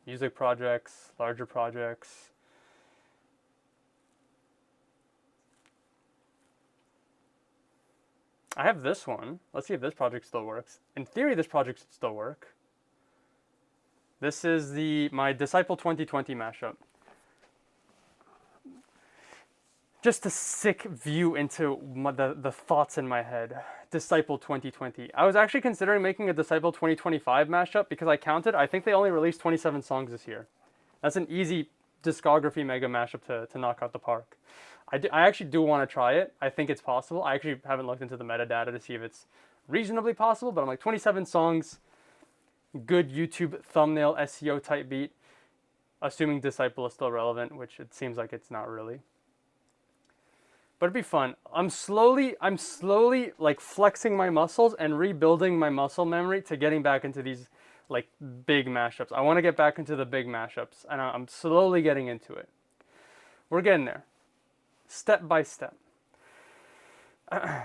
Music projects, larger projects. I have this one. Let's see if this project still works. In theory, this project should still work. This is my Disciple 2020 mashup. Just a sick view into the thoughts in my head. Disciple 2020. I was actually considering making a Disciple 2025 mashup because I counted. I think they only released 27 songs this year. That's an easy discography mega mashup to knock out the park. I actually do want to try it. I think it's possible. I actually haven't looked into the metadata to see if it's reasonably possible, but I'm like 27 songs, good YouTube thumbnail SEO type beat, assuming Disciple is still relevant, which it seems like it's not really. But it'd be fun. I'm slowly like flexing my muscles and rebuilding my muscle memory to getting back into these like big mashups. I want to get back into the big mashups, and I'm slowly getting into it. We're getting there. Step by step. Kind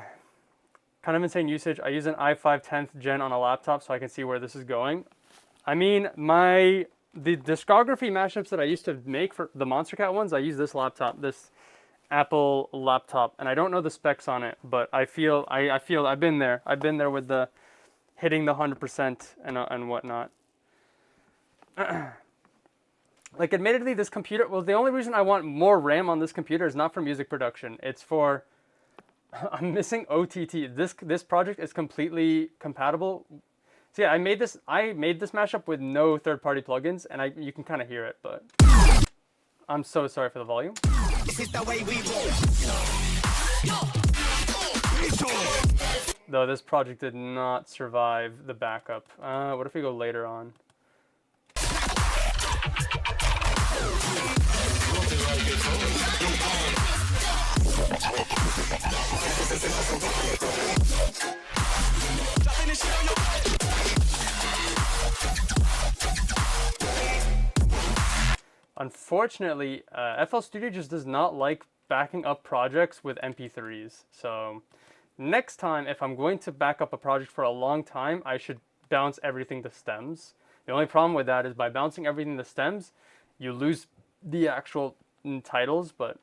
of insane usage. I use an i5 10th gen on a laptop so I can see where this is going. I mean, the discography mashups that I used to make for the Monster Cat ones, I use this laptop, this Apple laptop, and I don't know the specs on it, but I feel I've been there. I've been there with the hitting the 100% and whatnot. Like, admittedly, this computer, well, the only reason I want more RAM on this computer is not for music production. It's for, I'm missing OTT. This project is completely compatible. So yeah, I made this mashup with no third-party plugins, and you can kind of hear it, but I'm so sorry for the volume. Though this project did not survive the backup. What if we go later on? Unfortunately, FL Studio just does not like backing up projects with MP3s. So next time, if I'm going to back up a project for a long time, I should bounce everything to stems. The only problem with that is by bouncing everything to stems, you lose the actual titles, but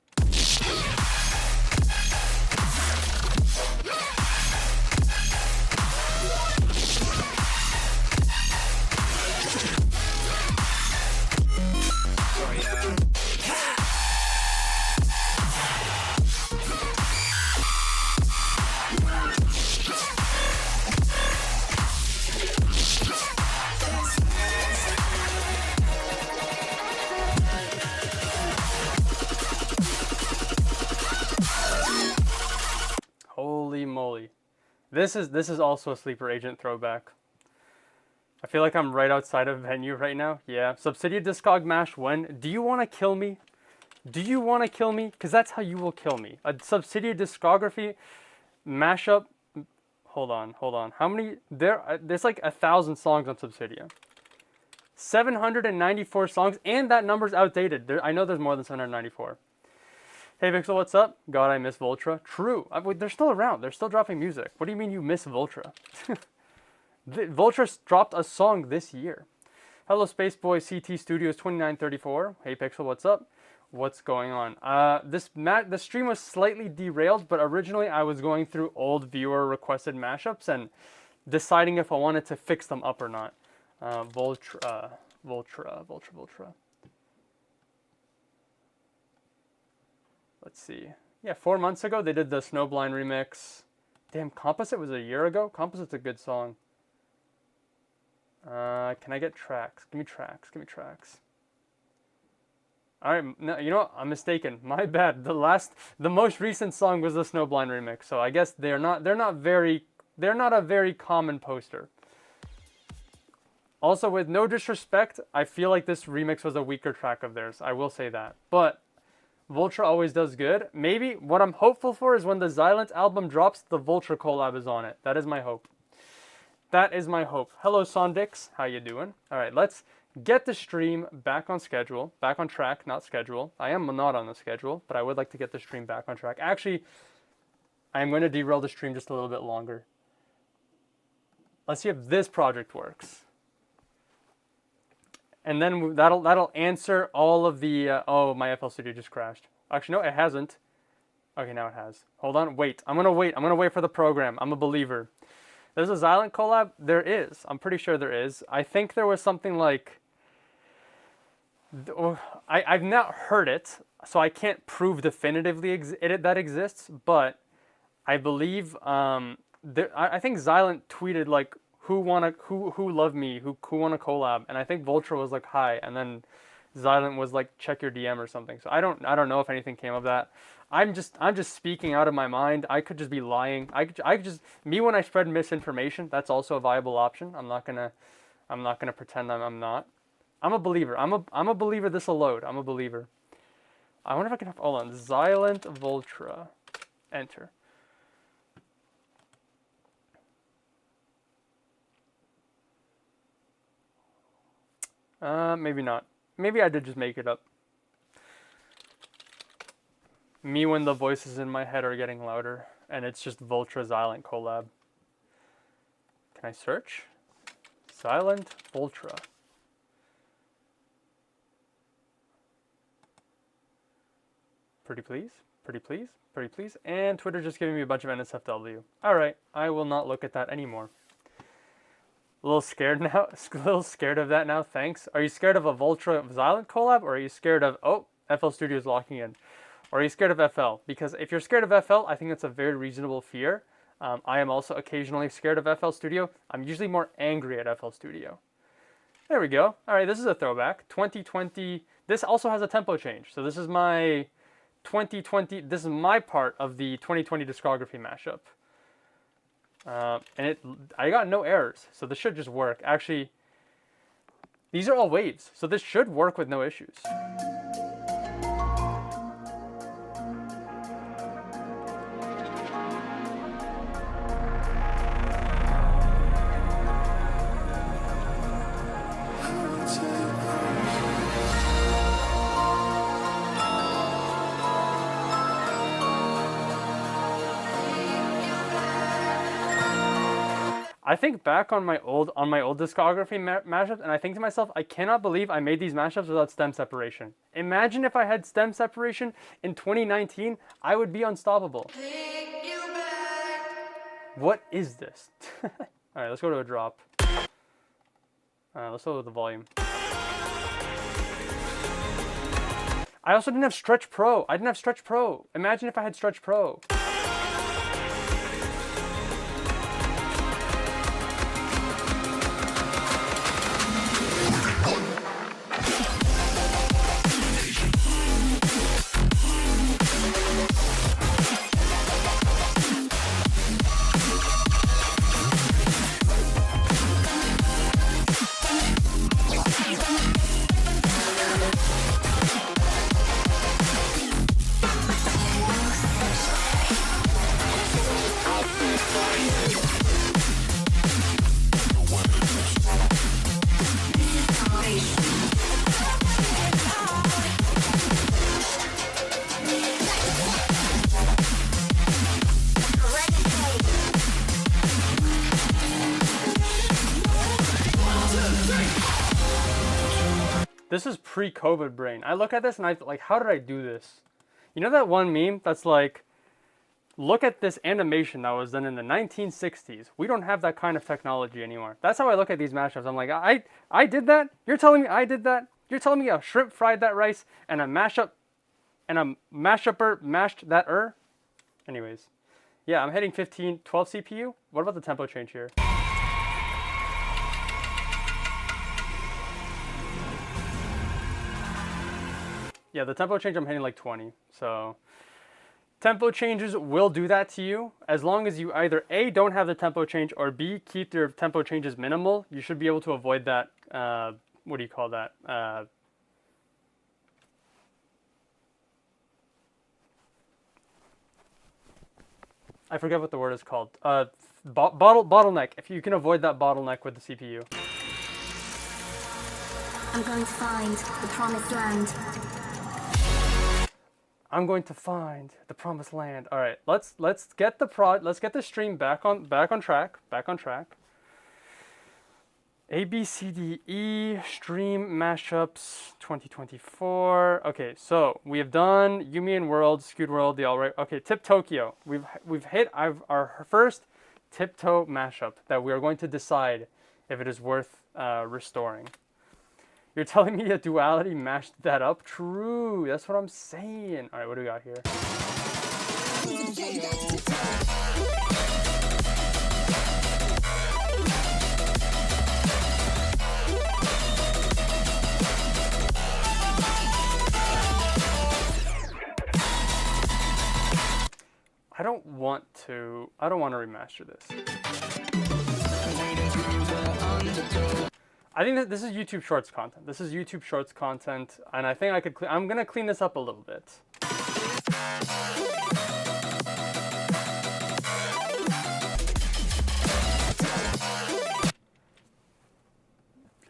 holy moly. This is also a Sleeper Agent throwback. I feel like I'm right outside of venue right now. Yeah. Subsidia Discog Mash when? Do you want to kill me? Do you want to kill me? Because that's how you will kill me. A Subsidia Discography mashup. Hold on. How many? There's like 1,000 songs on Subsidia. 794 songs, and that number's outdated. I know there's more than 794. Hey Vixel, what's up? God, I miss Voltra. True. They're still around. They're still dropping music. What do you mean you miss Voltra? Voltra dropped a song this year. Hello Spaceboy CT Studios 2934. Hey Pixel, what's up? What's going on? The stream was slightly derailed, but originally I was going through old viewer requested mashups and deciding if I wanted to fix them up or not. Voltra. Let's see. Yeah, 4 months ago they did the Snowblind remix. Damn, Composite was a year ago? Composite's a good song. Can I get tracks? Give me tracks. Alright, no, you know what? I'm mistaken. My bad. The most recent song was the Snowblind remix, so I guess they're not a very common poster. Also, with no disrespect, I feel like this remix was a weaker track of theirs. I will say that. But Voltra always does good. Maybe what I'm hopeful for is when the Xylent album drops, the Voltra collab is on it. That is my hope. That is my hope. Hello, Sondix. How you doing? All right, let's get the stream back on schedule. Back on track, not schedule. I am not on the schedule, but I would like to get the stream back on track. Actually, I am going to derail the stream just a little bit longer. Let's see if this project works. And then that'll answer all of the, oh, my FL Studio just crashed. Actually, no, it hasn't. Okay, now it has. Hold on, wait. I'm gonna wait for the program. I'm a believer. There's a Xylent collab? There is. I'm pretty sure there is. I think there was something like, I've not heard it, so I can't prove definitively that exists, but I believe, I think Xylent tweeted like, who love me, who wanna collab, and I think Voltra was like hi, and then Xylent was like check your DM or something. So I don't know if anything came of that. I'm just speaking out of my mind. I could just be lying. I could just me when I spread misinformation. That's also a viable option. I'm not gonna pretend I'm not. I'm a believer. I'm a believer. This'll load. I'm a believer. I wonder if I can hold on. Xylent Voltra. Enter. Maybe not. Maybe I did just make it up. Me when the voices in my head are getting louder, and it's just Vultra Xylent collab. Can I search? Xylent Vultra. Pretty please, pretty please, pretty please. And Twitter just giving me a bunch of NSFW. Alright, I will not look at that anymore. A little scared now. A little scared of that now, thanks. Are you scared of a Vultra Xylent collab, or are you scared of, oh, FL Studio's locking in? Or are you scared of FL? Because if you're scared of FL, I think that's a very reasonable fear. I am also occasionally scared of FL Studio. I'm usually more angry at FL Studio. There we go. Alright, this is a throwback. 2020. This also has a tempo change. So this is my 2020. This is my part of the 2020 discography mashup. And I got no errors, so this should just work. Actually, these are all waves, so this should work with no issues. I think back on my old discography mashups, and I think to myself, I cannot believe I made these mashups without stem separation. Imagine if I had stem separation in 2019, I would be unstoppable. What is this? All right, let's go to a drop. Let's go with the volume. I also didn't have Stretch Pro. I didn't have Stretch Pro. Imagine if I had Stretch Pro. This is pre-COVID brain. I look at this and I like, how did I do this? You know that one meme that's like, look at this animation that was done in the 1960s. We don't have that kind of technology anymore. That's how I look at these mashups. I'm like, I did that? You're telling me I did that? You're telling me a shrimp fried that rice and a mashup and a mashupper mashed that Anyways. Yeah, I'm hitting 12 CPU. What about the tempo change here? Yeah, the tempo change I'm hitting like 20. So tempo changes will do that to you. As long as you either A, don't have the tempo change, or B, keep your tempo changes minimal, you should be able to avoid that, what do you call that? I forget what the word is called. Bottleneck. If you can avoid that bottleneck with the CPU. I'm going to find the promised land. I'm going to find the promised land. All right, let's get the stream back on track. A B C D E stream mashups 2024. Okay, so we have done Yumi and World, Skewed World, the Alright. Okay, Tip Tokyo. We've hit our first tiptoe mashup that we are going to decide if it is worth restoring. You're telling me a duality mashed that up? True, that's what I'm saying. All right, what do we got here? I don't want to remaster this. I think that this is YouTube Shorts content. This is YouTube Shorts content, and I think I'm gonna clean this up a little bit.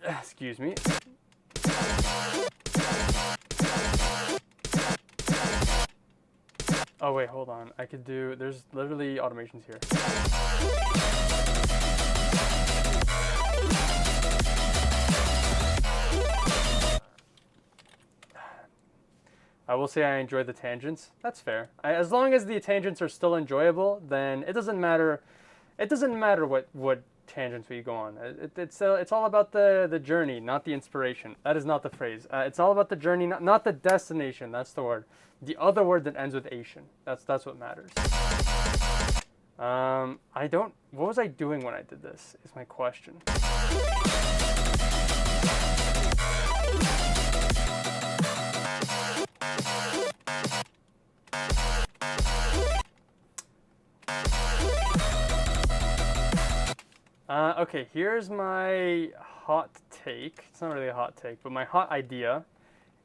Excuse me. Oh wait, hold on. I could do. There's literally automations here. I will say I enjoy the tangents. That's fair. As long as the tangents are still enjoyable, then it doesn't matter. It doesn't matter what tangents we go on. It's all about the journey, not the inspiration. That is not the phrase. It's all about the journey, not the destination. That's the word. The other word that ends with Asian. That's what matters. I don't. What was I doing when I did this? Is my question. Okay, here's my hot take. It's not really a hot take, but my hot idea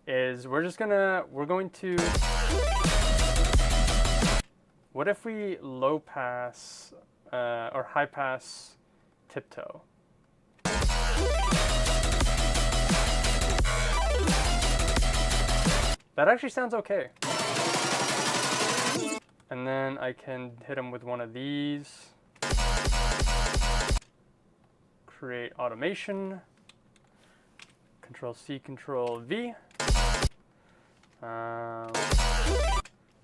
is we're going to, what if we low pass or high pass tiptoe? That actually sounds okay. And then I can hit him with one of these. Create automation. Control C, Control V. Oh,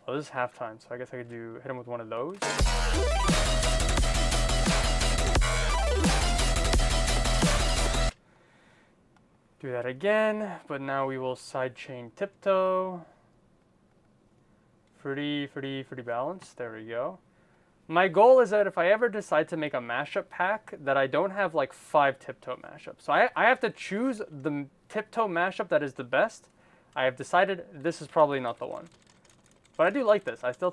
this is halftime, so I guess I could hit him with one of those. Do that again, but now we will sidechain tiptoe. Pretty balanced. There we go. My goal is that if I ever decide to make a mashup pack, that I don't have like 5 tiptoe mashups. So I have to choose the tiptoe mashup that is the best. I have decided this is probably not the one, but I do like this. I still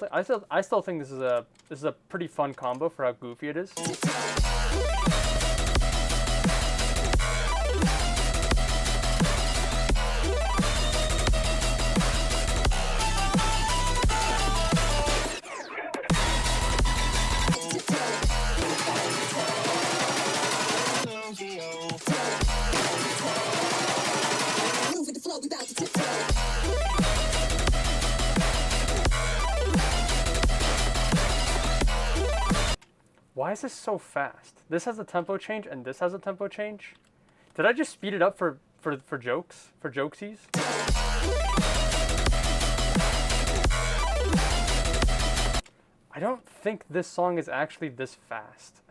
think this is a pretty fun combo for how goofy it is. Why is this so fast? This has a tempo change and this has a tempo change. Did I just speed it up for jokes? For jokesies? I don't think this song is actually this fast.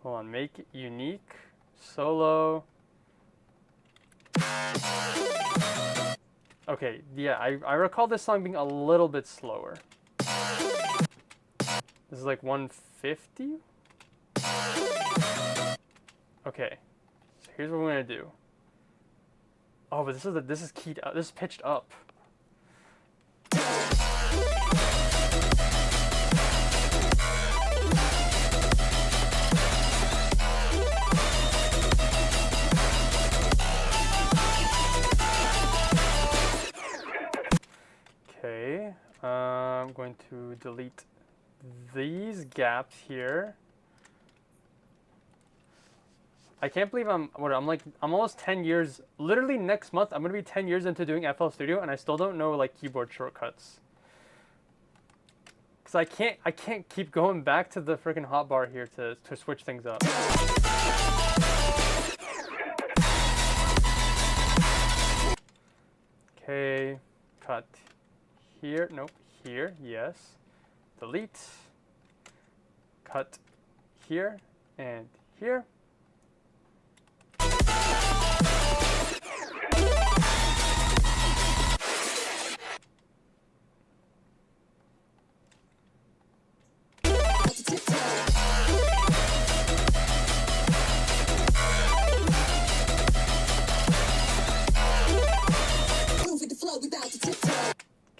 Hold on, make it unique, solo. Okay, yeah, I recall this song being a little bit slower. This is like 150? Okay, so here's what we're gonna do. Oh, but this is keyed up. This is pitched up. Okay, I'm going to delete these gaps here. I can't believe I'm almost 10 years, literally next month I'm gonna be 10 years into doing FL Studio and I still don't know like keyboard shortcuts. Cause I can't keep going back to the freaking hotbar here to switch things up. Okay, cut here, nope, here, yes. Delete, cut here and here.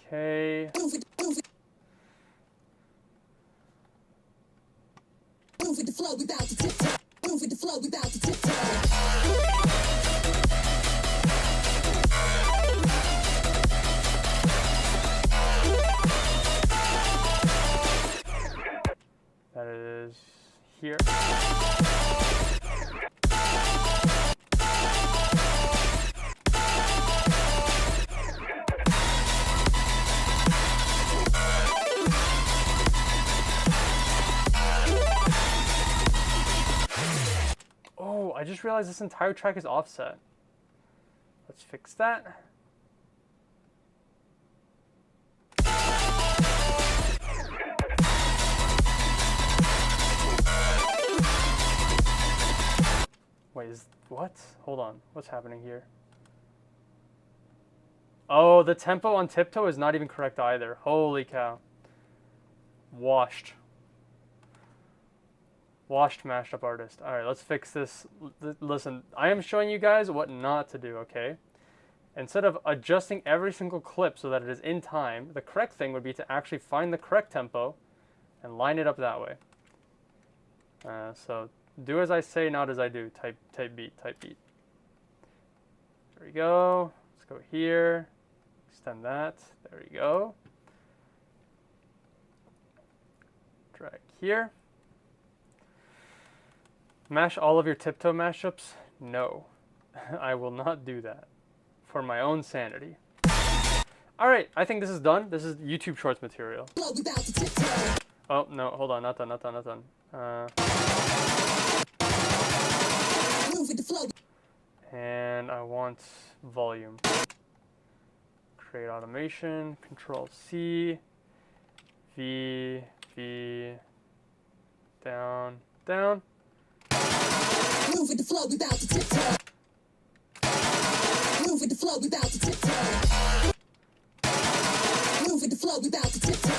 Okay. Move with the flow, we bout to tiptoe. Move with just realized this entire track is offset. Let's fix that. Wait, what? Hold on. What's happening here? Oh, the tempo on Tiptoe is not even correct either. Holy cow. Washed. Washed mashup artist. Alright, let's fix this. Listen, I am showing you guys what not to do, okay? Instead of adjusting every single clip so that it is in time, the correct thing would be to actually find the correct tempo and line it up that way. So do as I say, not as I do. Type beat. There we go. Let's go here. Extend that. There we go. Drag here. Mash all of your Tiptoe mashups? No. I will not do that. For my own sanity. Alright, I think this is done. This is YouTube Shorts material. Oh, no, hold on. Not done. And I want volume. Create automation, Control C, V, down. Move with the flow, we bout to tiptoe. Move with the flow, we bout to tiptoe. Move with the flow, we bout to tiptoe.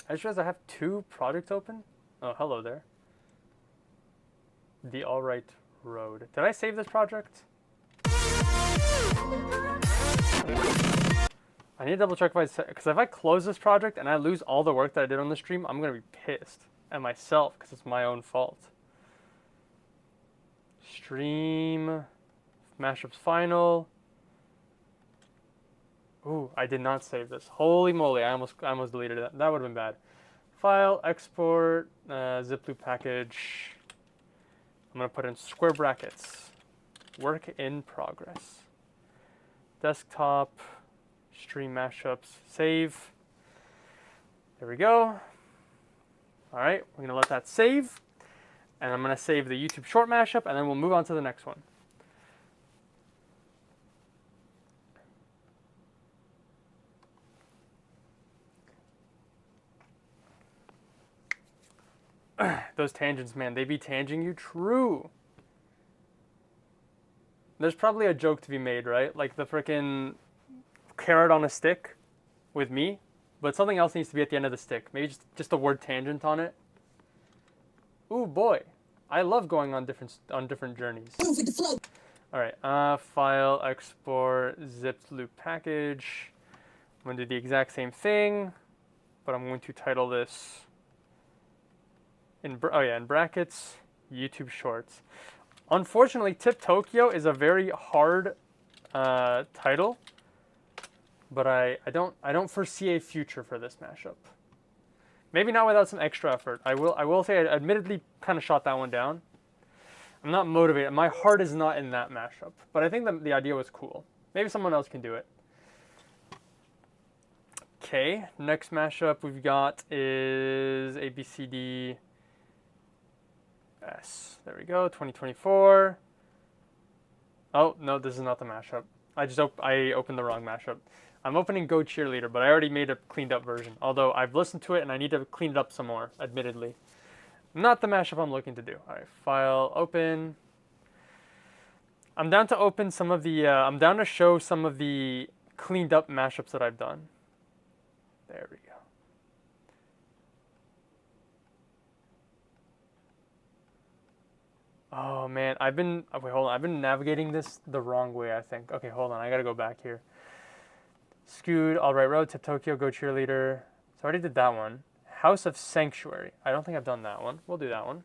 I just realized I have 2 projects open. Oh, hello there. The Alright Road. Did I save this project? I need to double check if because if I close this project and I lose all the work that I did on the stream, I'm gonna be pissed at myself because it's my own fault. Stream, mashups final. Ooh, I did not save this. Holy moly, I almost deleted it. That would have been bad. File, export, zip loop package. I'm gonna put in square brackets. Work in progress. Desktop, stream mashups, save. There we go. All right, we're gonna let that save. And I'm gonna save the YouTube short mashup and then we'll move on to the next one. Those tangents, man, they be tanging you. True. There's probably a joke to be made, right? Like the frickin' carrot on a stick with me, but something else needs to be at the end of the stick. Maybe just the word tangent on it. Ooh, boy. I love going on different journeys. All right, file, export, zipped loop package. I'm gonna do the exact same thing, but I'm going to title this in brackets, YouTube Shorts. Unfortunately, Tip Tokyo is a very hard title, but I don't foresee a future for this mashup. Maybe not without some extra effort. I will say I admittedly kind of shot that one down. I'm not motivated. My heart is not in that mashup, but I think the idea was cool. Maybe someone else can do it. Okay, next mashup we've got is ABCD S. There we go, 2024. Oh, no, this is not the mashup. I opened the wrong mashup. I'm opening Go Cheerleader, but I already made a cleaned up version. Although I've listened to it and I need to clean it up some more, admittedly. Not the mashup I'm looking to do. All right, file, open. I'm down to open some of the, I'm down to show some of the cleaned up mashups that I've done. There we go. Oh man, I've been navigating this the wrong way, I think. Okay, hold on, I gotta go back here. Scoot, Alright Road, Tip Tokyo, Go Cheerleader. So I already did that one. House of Sanctuary. I don't think I've done that one. We'll do that one.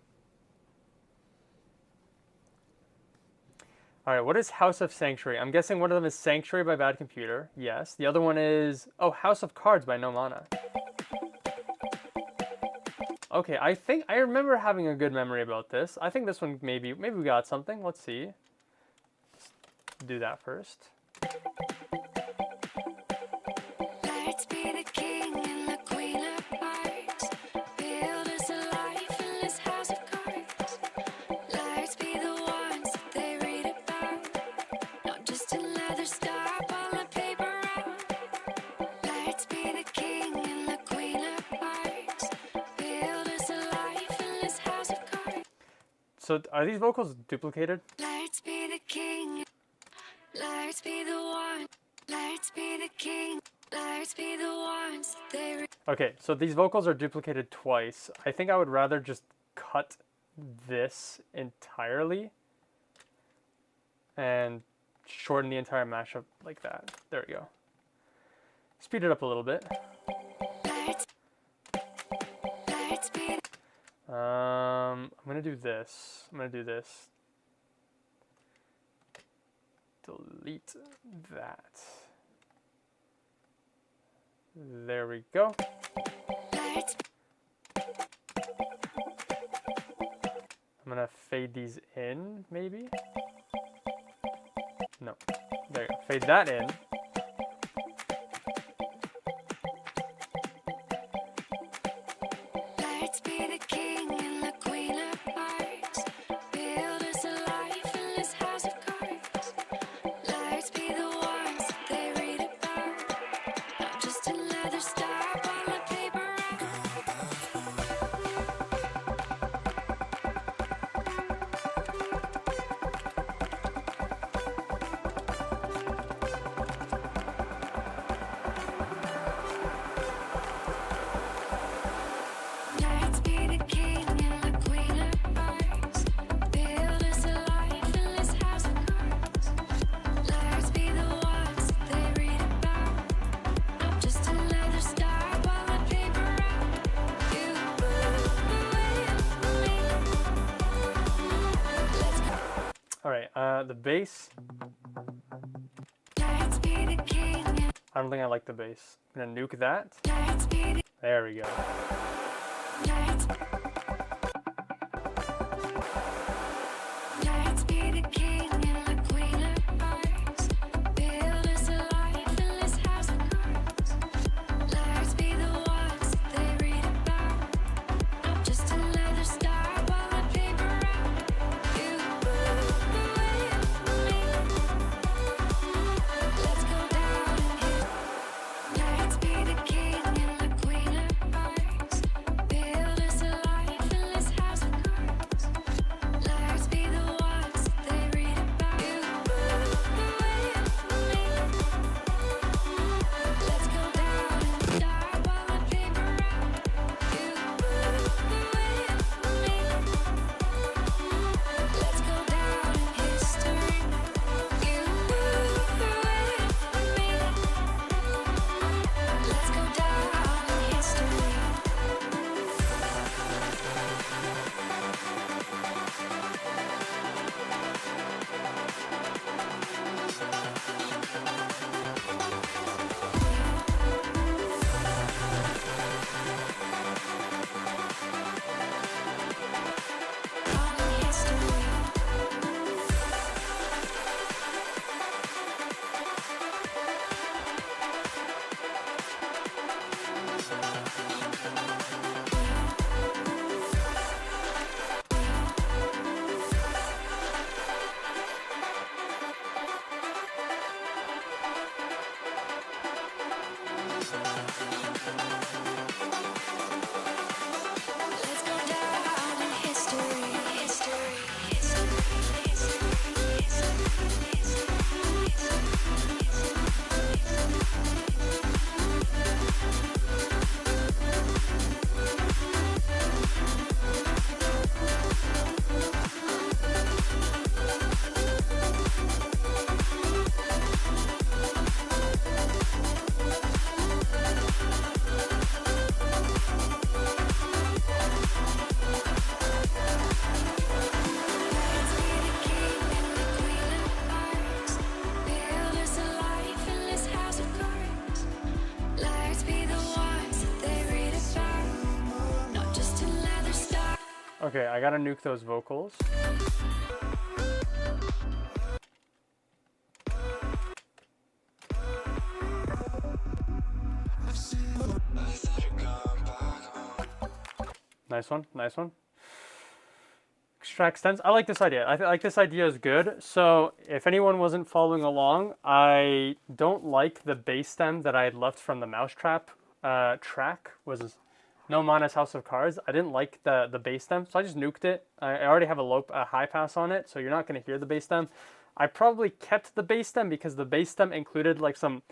All right, what is House of Sanctuary? I'm guessing one of them is Sanctuary by Bad Computer. Yes. The other one is, oh, House of Cards by No Mana. Okay, I think I remember having a good memory about this. I think this one maybe we got something. Let's see. Let's do that first. Let's be the king and the queen of hearts. Build us a life in this house of cards. Let's be the ones that they read about, not just another stop on the paper route. Let's be the king and the queen of hearts. Build us a life in this house of cards. So are these vocals duplicated? Let's be the king. Let's be the one. Let's be the king. Let's be the ones that they read. Okay, so these vocals are duplicated twice. I think I would rather just cut this entirely and shorten the entire mashup like that. There we go. Speed it up a little bit. Let's be I'm gonna do this. Delete that. There we go. let's I'm gonna fade these in, maybe? No. There you go. Fade that in. let's be the king and the queen of hearts. Build us a life in this house of cards. Let's be the ones that they read about, not just another stop on the paper route. Let's be the king and the queen of hearts. Build us a life in this house of cards. Let's be the ones that they read about, not just another stop on the paper route. You move away. Let's go. All right, the bass. Let's be the king and I don't think I like the bass. I'm gonna nuke that. let's be the There we go. let's be the king and the queen of hearts. Build us a life in this house of cards. Let's be the ones that they read about, not just another stop on the paper route. You move away. Let's go down in history. Let's be the king and the queen of hearts. Build us a life in this house of cards. Let's be the ones that they read about. You move away. Let's go down and stop on the paper route. You move away. Let's go down in history. You move away. Let's go down in history. All in history. Let's go down in history. History. Okay, I gotta nuke those vocals. Nice one, nice one. Extract stems. I like this idea. I like this idea is good. So if anyone wasn't following along, I don't like the bass stem that I had left from the Mousetrap track. Was No Mana's House of Cards. I didn't like the bass stem, so I just nuked it. I already have a high pass on it, so you're not going to hear the bass stem. I probably kept the bass stem because the bass stem included like some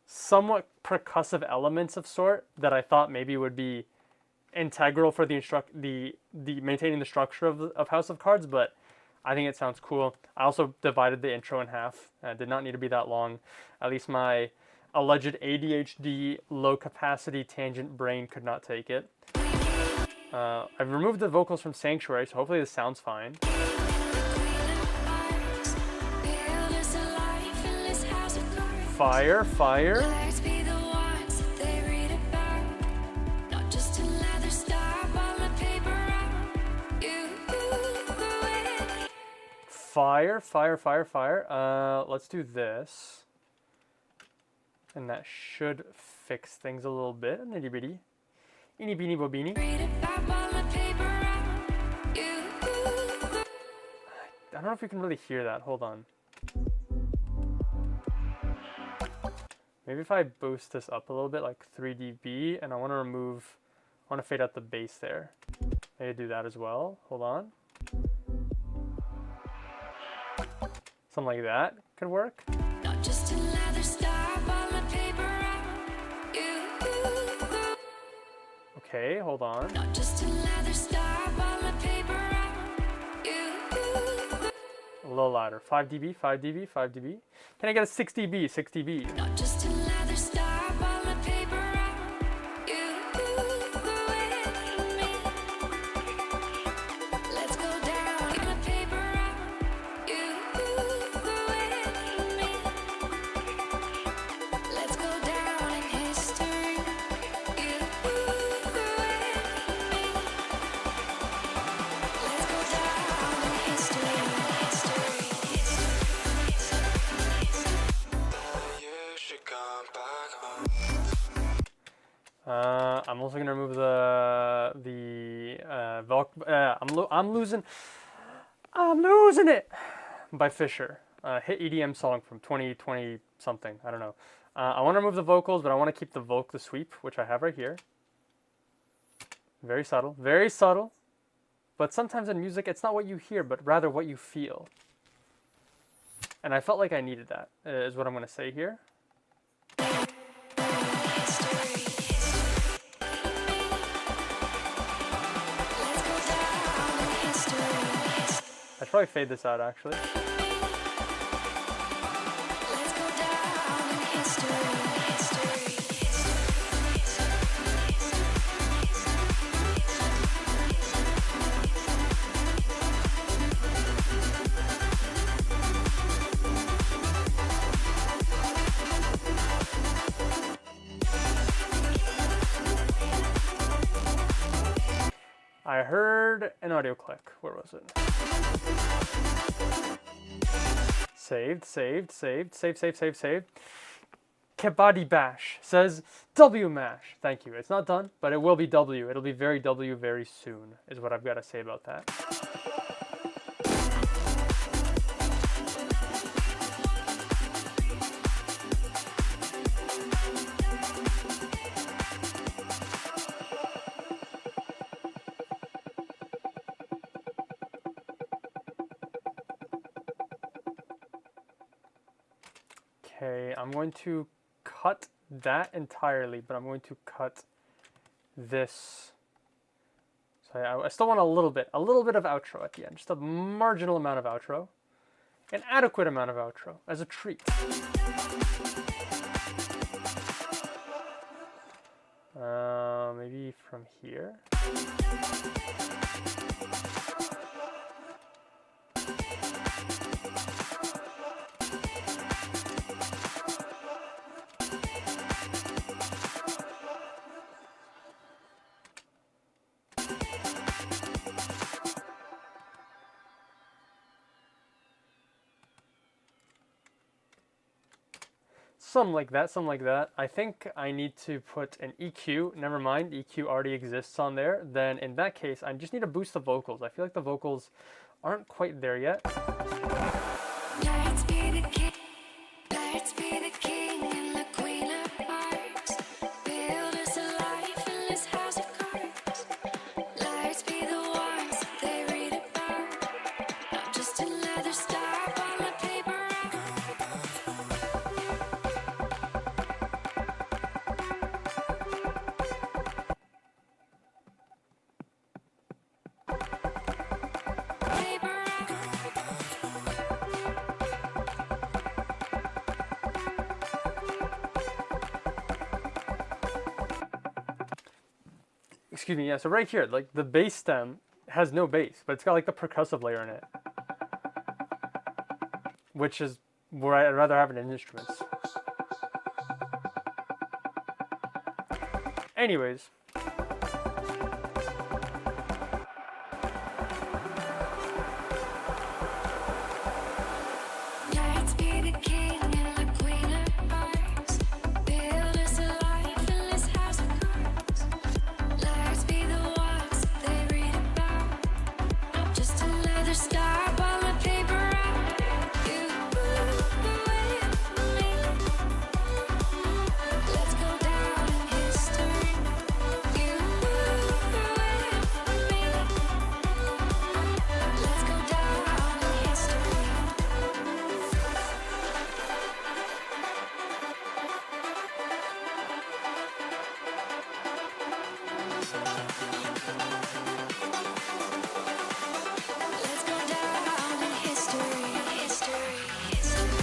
somewhat percussive elements of sort that I thought maybe would be integral for the maintaining the structure of House of Cards, but I think it sounds cool. I also divided the intro in half. It did not need to be that long. At least my alleged ADHD low capacity tangent brain could not take it. I've removed the vocals from Sanctuary, so hopefully this sounds fine. Fire, fire. Fire, fire, fire, fire. Let's do this. And that should fix things a little bit. Nitty bitty. Eeny beeny bobini. I don't know if you can really hear that. Hold on. Maybe if I boost this up a little bit, like 3 dB, and I want to fade out the bass there. Maybe do that as well. Hold on. Something like that could work. Not just another star on the paper. Okay, hold on. Not just another star on the paper. A little louder. 5 dB, 5 dB, 5 dB. Can I get a 6 dB, 6 dB? Not just another star on the paper. Let's go down on the paper. Let's go down in history. Let's go down in history. You should come back home. I'm also gonna remove I'm losing it by Fisher. Hit EDM song from 2020 something. I don't know. I want to remove the vocals, but I want to keep the sweep, which I have right here. Very subtle, very subtle. But sometimes in music, it's not what you hear, but rather what you feel. And I felt like I needed that, is what I'm going to say here. I should probably fade this out, actually. I heard an audio click. Where was it? Saved. Kebadi Bash says W mash. Thank you. It's not done, but it will be W. It'll be very W very soon, is what I've got to say about that. Okay, I'm going to cut that entirely, but I'm going to cut this. So I still want a little bit of outro at the end, just a marginal amount of outro, an adequate amount of outro as a treat. Maybe from here. something like that, something like that. I think I need to put an EQ. Never mind, EQ already exists on there. Then in that case, I just need to boost the vocals. I feel like the vocals aren't quite there yet. Let's be the king. Let's be the king and the queen of hearts. Build us a life in this house of cards. Let's be the ones they read about. Not just another star on the paper. Excuse me, yeah, so right here, like the bass stem has no bass, but it's got like the percussive layer in it. Which is where I'd rather have it in instruments. Anyways. Let's be the king and the queen of hearts. Build us a life in this house of cards. Let's be the ones they read about. Not just another star on the paper. You with me. Let's go down in history. You with me. Let's go down in history. Let's go down in history, history, history,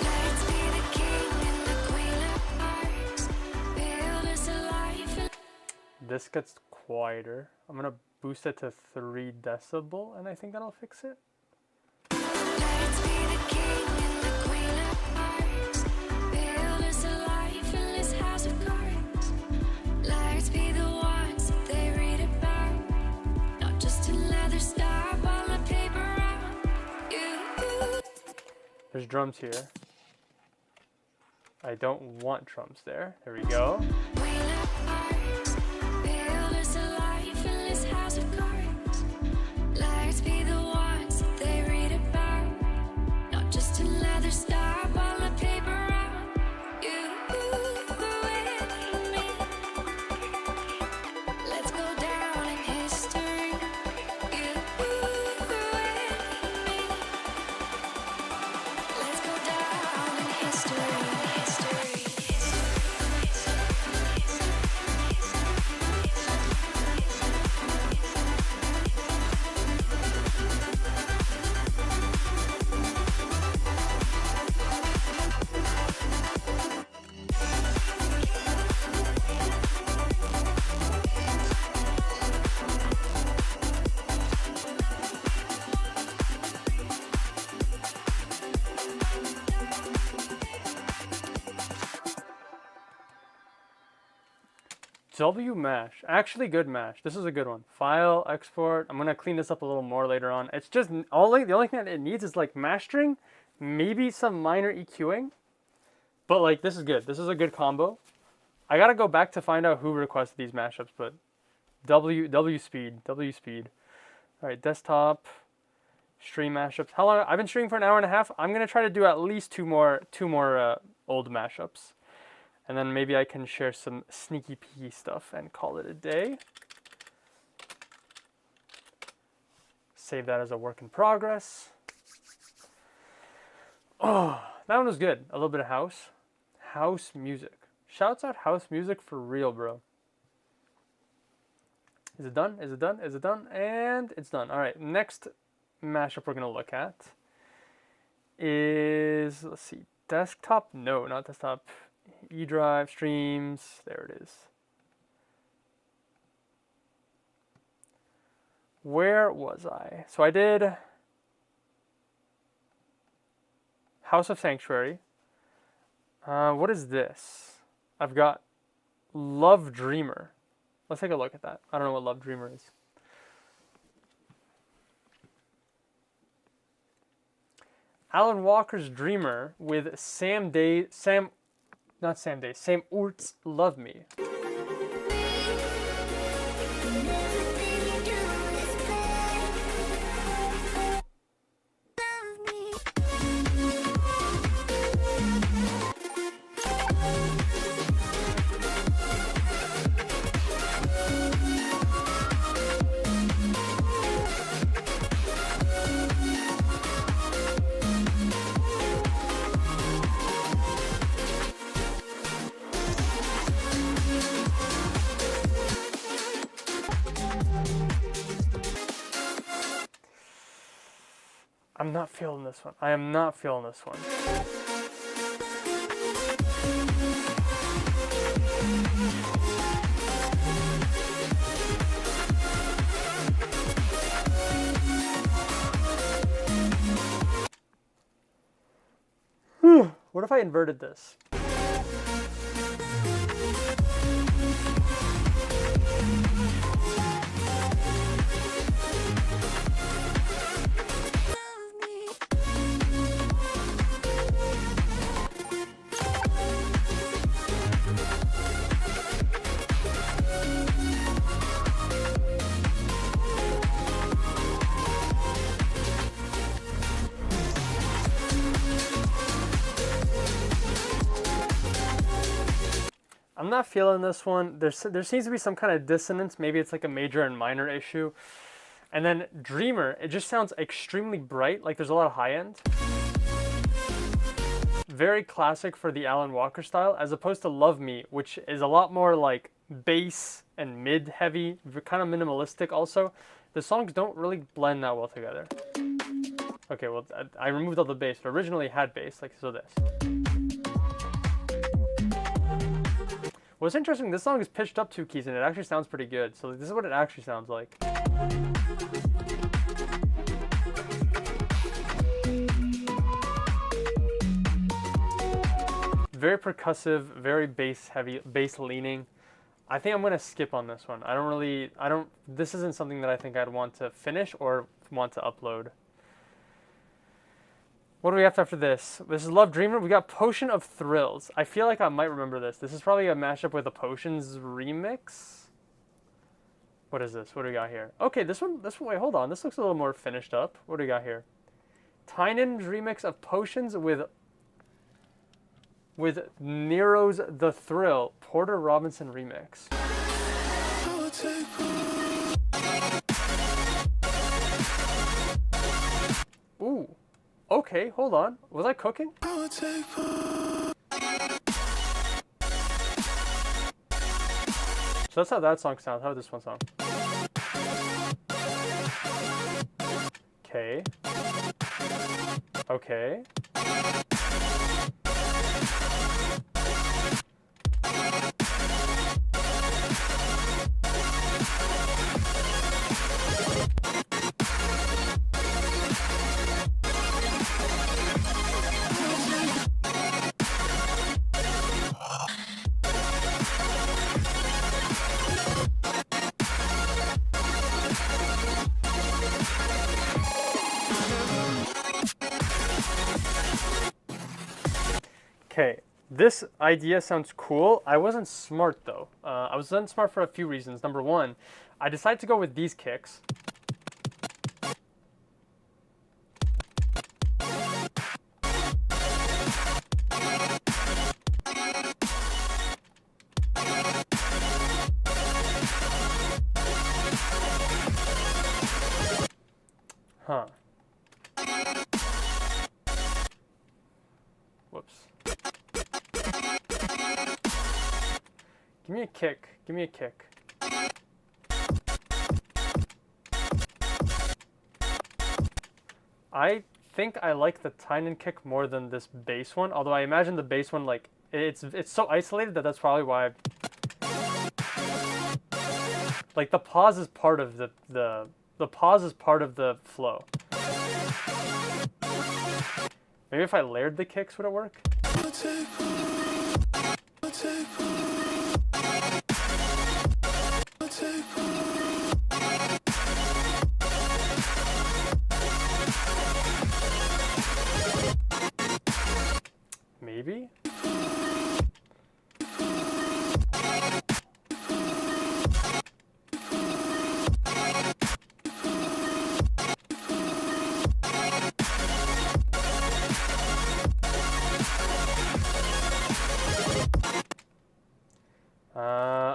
Let's be the king and the queen of hearts. Build us a life. This gets quieter. I'm gonna boost it to 3 decibel, and I think that'll fix it. Let's be the king and the queen of hearts. Build us a life in this house of cards. Let's be the ones they read about. Not just another star on the paper. You. There's drums here. I don't want drums there. There we go. Queen of hearts. Build us a life in this house of cards. Let's be the ones they read about. Not just another star on the paper. You with me. Let's go down in history. You with me. Let's go down in history. History. W mash, actually good mash. This is a good one. File, export. I'm gonna clean this up a little more later on. It's just the only thing that it needs is like mastering, maybe some minor EQing. But like this is good. This is a good combo. I gotta go back to find out who requested these mashups, but W speed. All right, desktop, stream mashups. How long? I've been streaming for an hour and a half. I'm gonna try to do at least two more old mashups. And then maybe I can share some sneaky peeky stuff and call it a day. Save that as a work in progress. Oh, that one was good. A little bit of house. House music. Shouts out house music for real, bro. Is it done? Is it done? Is it done? And it's done. All right, next mashup we're gonna look at is, let's see, desktop? No, not desktop. eDrive, streams, there it is. Where was I? So I did House of Sanctuary. What is this? I've got Love Dreamer. Let's take a look at that. I don't know what Love Dreamer is. Alan Walker's Dreamer with Sam Oort's Love Me. I'm not feeling this one. I am not feeling this one. What if I inverted this? I'm not feeling this one. There seems to be some kind of dissonance. Maybe it's like a major and minor issue. And then Dreamer, it just sounds extremely bright, like there's a lot of high end. Very classic for the Alan Walker style, as opposed to Love Me, which is a lot more like bass and mid heavy, kind of minimalistic also. The songs don't really blend that well together. Okay, well, I removed all the bass, but originally it had bass, like so this. What's interesting, this song is pitched up 2 keys and it actually sounds pretty good. So this is what it actually sounds like. Very percussive, very bass heavy, bass leaning. I think I'm gonna skip on this one. This isn't something that I think I'd want to finish or want to upload. What do we have after this? This is Love Dreamer. We got Potion of Thrills. I feel like I might remember this. This is probably a mashup with a Potions remix. What is this? What do we got here? Okay, this one, wait, hold on. This looks a little more finished up. What do we got here? Tynan's remix of Potions with Nero's The Thrill. Porter Robinson remix. Ooh. Okay, hold on. Was I cooking? So that's how that song sounds. How does this one sound? Okay. Okay. Okay, this idea sounds cool. I wasn't smart though. I wasn't smart for a few reasons. Number one, I decided to go with these kicks. Huh. Whoops. Give me a kick. Give me a kick. I think I like the Tynan kick more than this bass one, although I imagine the bass one, like, it's so isolated that that's probably why like the pause is part of the the pause is part of the flow. Maybe if I layered the kicks, would it work? Maybe?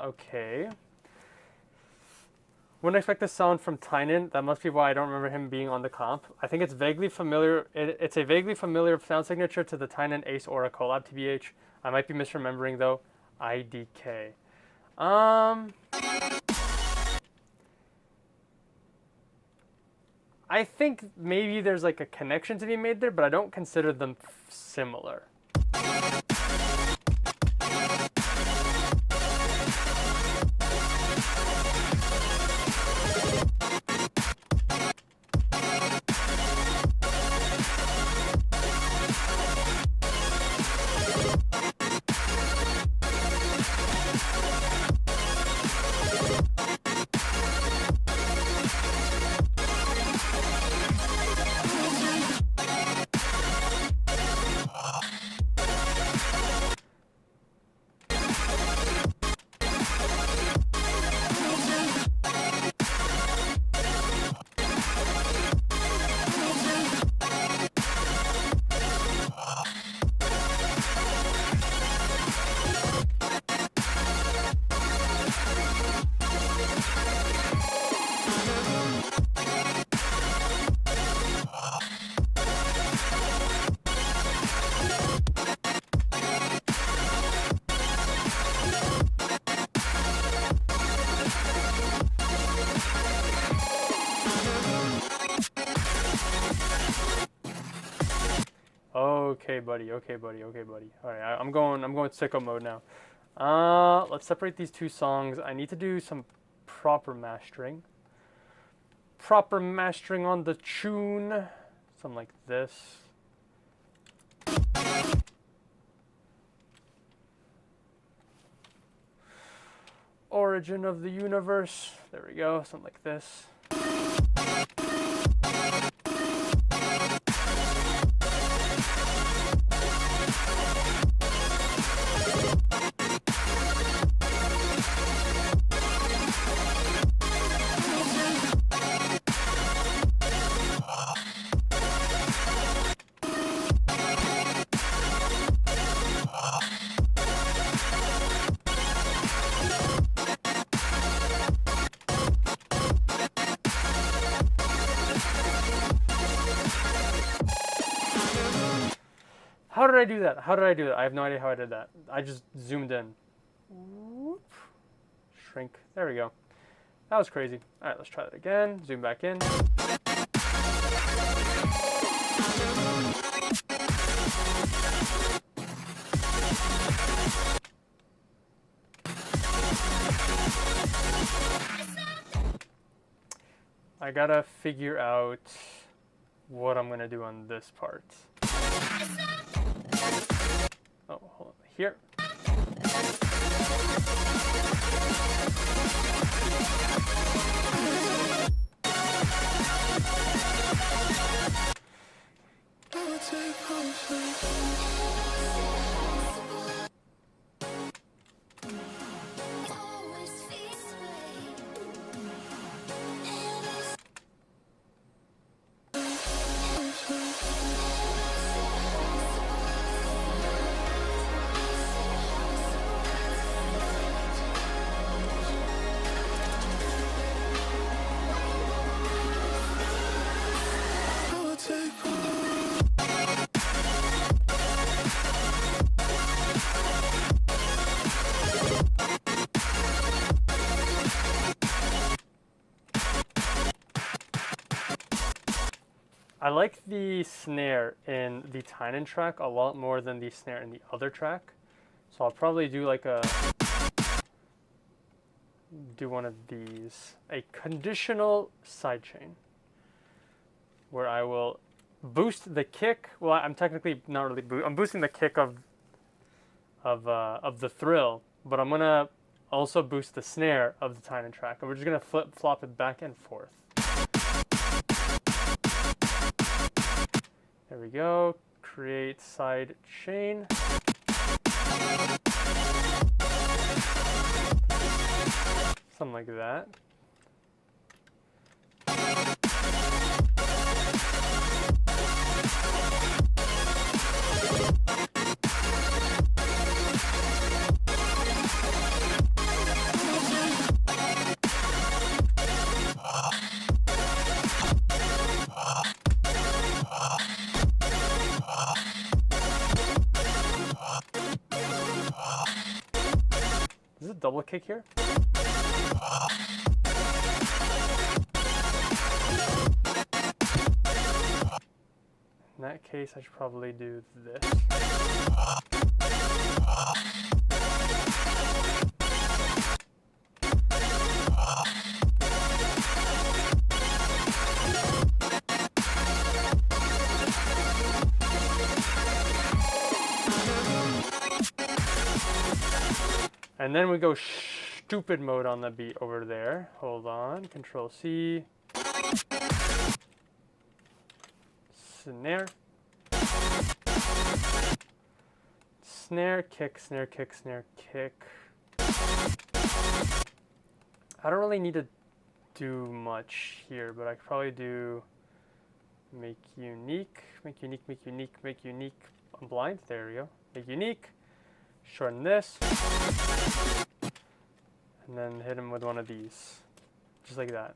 Okay. Wouldn't expect this sound from Tynan. That must be why I don't remember him being on the comp. I think it's vaguely familiar. It's a vaguely familiar sound signature to the Tynan Ace Aura collab, TBH. I might be misremembering though. IDK. I think maybe there's like a connection to be made there, but I don't consider them similar. Okay, buddy. Okay, buddy. Okay, buddy. All right, I'm going sicko mode now. Let's separate these two songs. I need to do some proper mastering. Proper mastering on the tune. Something like this. Origin of the universe. There we go. Something like this. How did I do that? How did I do that? I have no idea how I did that. I just zoomed in. Whoop. Shrink. There we go. That was crazy. All right, let's try that again. Zoom back in. I gotta figure out what I'm gonna do on this part. Oh, hold on. Here. I like the snare in the Tynan track a lot more than the snare in the other track. So I'll probably do like a do one of these, a conditional sidechain, where I will boost the kick. Well, I'm technically not really. I'm boosting the kick of the thrill, but I'm gonna also boost the snare of the Tynan track, and we're just gonna flip flop it back and forth. There we go. Create side chain. Something like that. Is it a double kick here? In that case, I should probably do this. And then we go stupid mode on the beat over there. Hold on, Control C. Snare. Snare, kick, snare, kick, snare, kick. I don't really need to do much here, but I could probably do make unique, make unique, make unique, make unique. I'm blind, there we go. Make unique. Shorten this, and then hit him with one of these, just like that.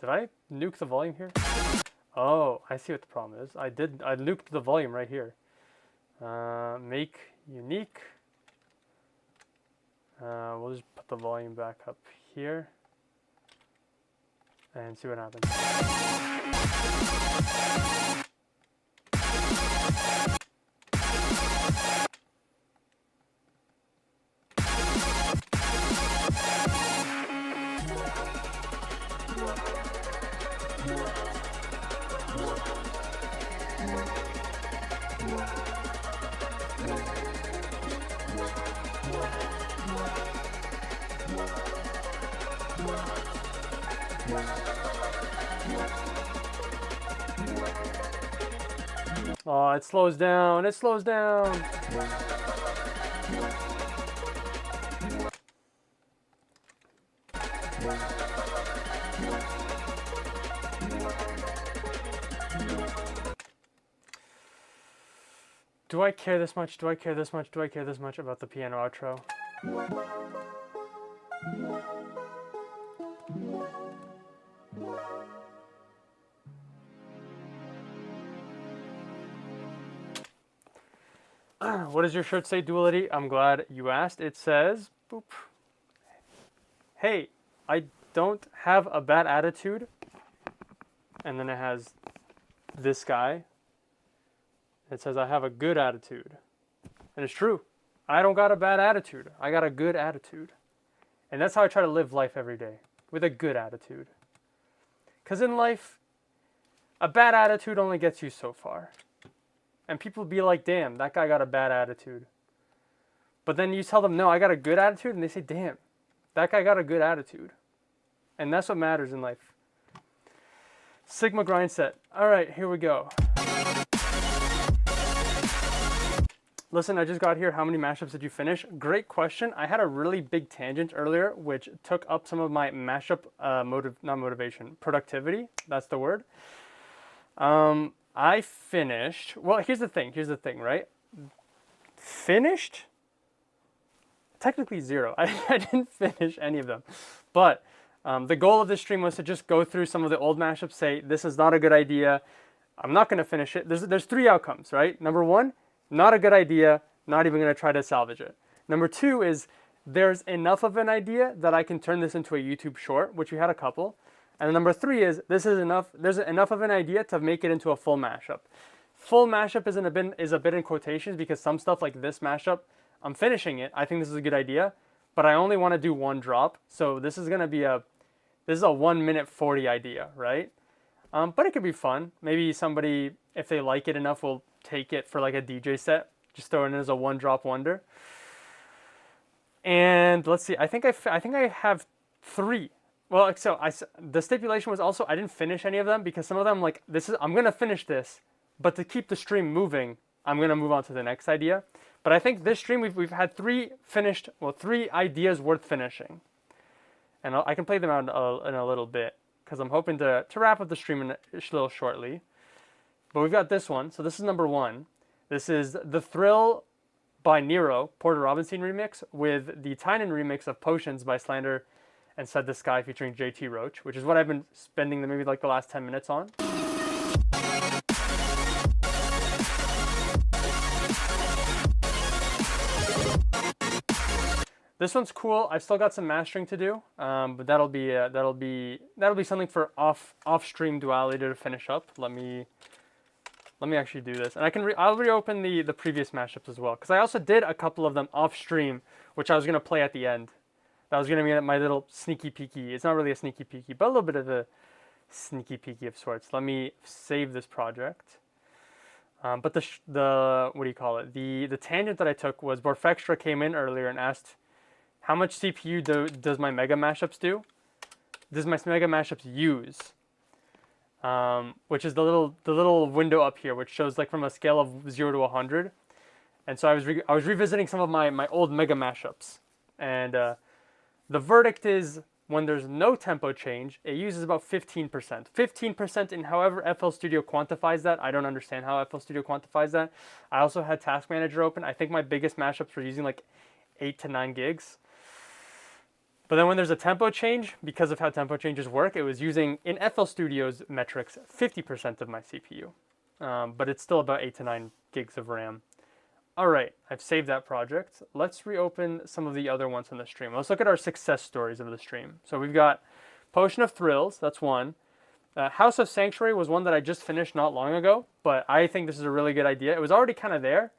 Did I nuke the volume here? Oh, I see what the problem is. I nuked the volume right here. Make unique. We'll just put the volume back up here and see what happens. Oh, it slows down. It slows down. Do I care this much? Do I care this much? Do I care this much about the piano outro? What does your shirt say, Duality? I'm glad you asked. It says, boop. Hey, I don't have a bad attitude. And then it has this guy. It says I have a good attitude. And it's true. I don't got a bad attitude. I got a good attitude. And that's how I try to live life every day. With a good attitude. Because in life, a bad attitude only gets you so far. And people be like, damn, that guy got a bad attitude. But then you tell them, no, I got a good attitude, and they say, damn, that guy got a good attitude. And that's what matters in life. Sigma grind set. All right, here we go. Listen, I just got here. How many mashups did you finish? Great question. I had a really big tangent earlier, which took up some of my mashup productivity. That's the word. I finished. Well, here's the thing, right? Finished? Technically 0. I didn't finish any of them. But the goal of this stream was to just go through some of the old mashups, say, this is not a good idea. I'm not going to finish it. There's 3 outcomes, right? Number 1, not a good idea, not even going to try to salvage it. Number 2 is there's enough of an idea that I can turn this into a YouTube short, which we had a couple. And number 3 is there's enough of an idea to make it into a full mashup. Full mashup is a bit in quotations because some stuff like this mashup, I'm finishing it. I think this is a good idea, but I only want to do 1 drop. So this is going to be a 1 minute 40 idea, right? But it could be fun. Maybe somebody, if they like it enough, will take it for like a DJ set. Just throw it in as a 1 drop wonder. And let's see. I think I have 3. Well, so the stipulation was also I didn't finish any of them because some of them like I'm gonna finish this, but to keep the stream moving, I'm gonna move on to the next idea. But I think this stream we've had 3 ideas worth finishing, and I can play them out in a little bit because I'm hoping to wrap up the stream in a little shortly. But we've got this one. So this is number 1. This is The Thrill by Nero, Porter Robinson remix, with the Tynan remix of Potions by Slander and Said the Sky featuring JT Roach, which is what I've been spending maybe like the last 10 minutes on. This one's cool. I've still got some mastering to do, but that'll be something for off stream duality to finish up. Let me actually do this, and I'll reopen the previous mashups as well, because I also did a couple of them off stream, which I was gonna play at the end. That was gonna be my little sneaky peeky. It's not really a sneaky peeky, but a little bit of a sneaky peeky of sorts. Let me save this project. But the what do you call it? The tangent that I took was Borfextra came in earlier and asked, how much CPU does my mega mashups do? Does my mega mashups use? Which is the little window up here, which shows like from a scale of 0 to 100. And so I was revisiting some of my old mega mashups, and the verdict is when there's no tempo change, it uses about 15%. 15% in however FL Studio quantifies that. I don't understand how FL Studio quantifies that. I also had Task Manager open. I think my biggest mashups were using like 8 to 9 gigs. But then when there's a tempo change, because of how tempo changes work, it was using, in FL Studio's metrics, 50% of my CPU. But it's still about 8 to 9 gigs of RAM. All right, I've saved that project. Let's reopen some of the other ones on the stream. Let's look at our success stories of the stream. So we've got Potion of Thrills, that's one. House of Sanctuary was one that I just finished not long ago, but I think this is a really good idea. It was already kind of there.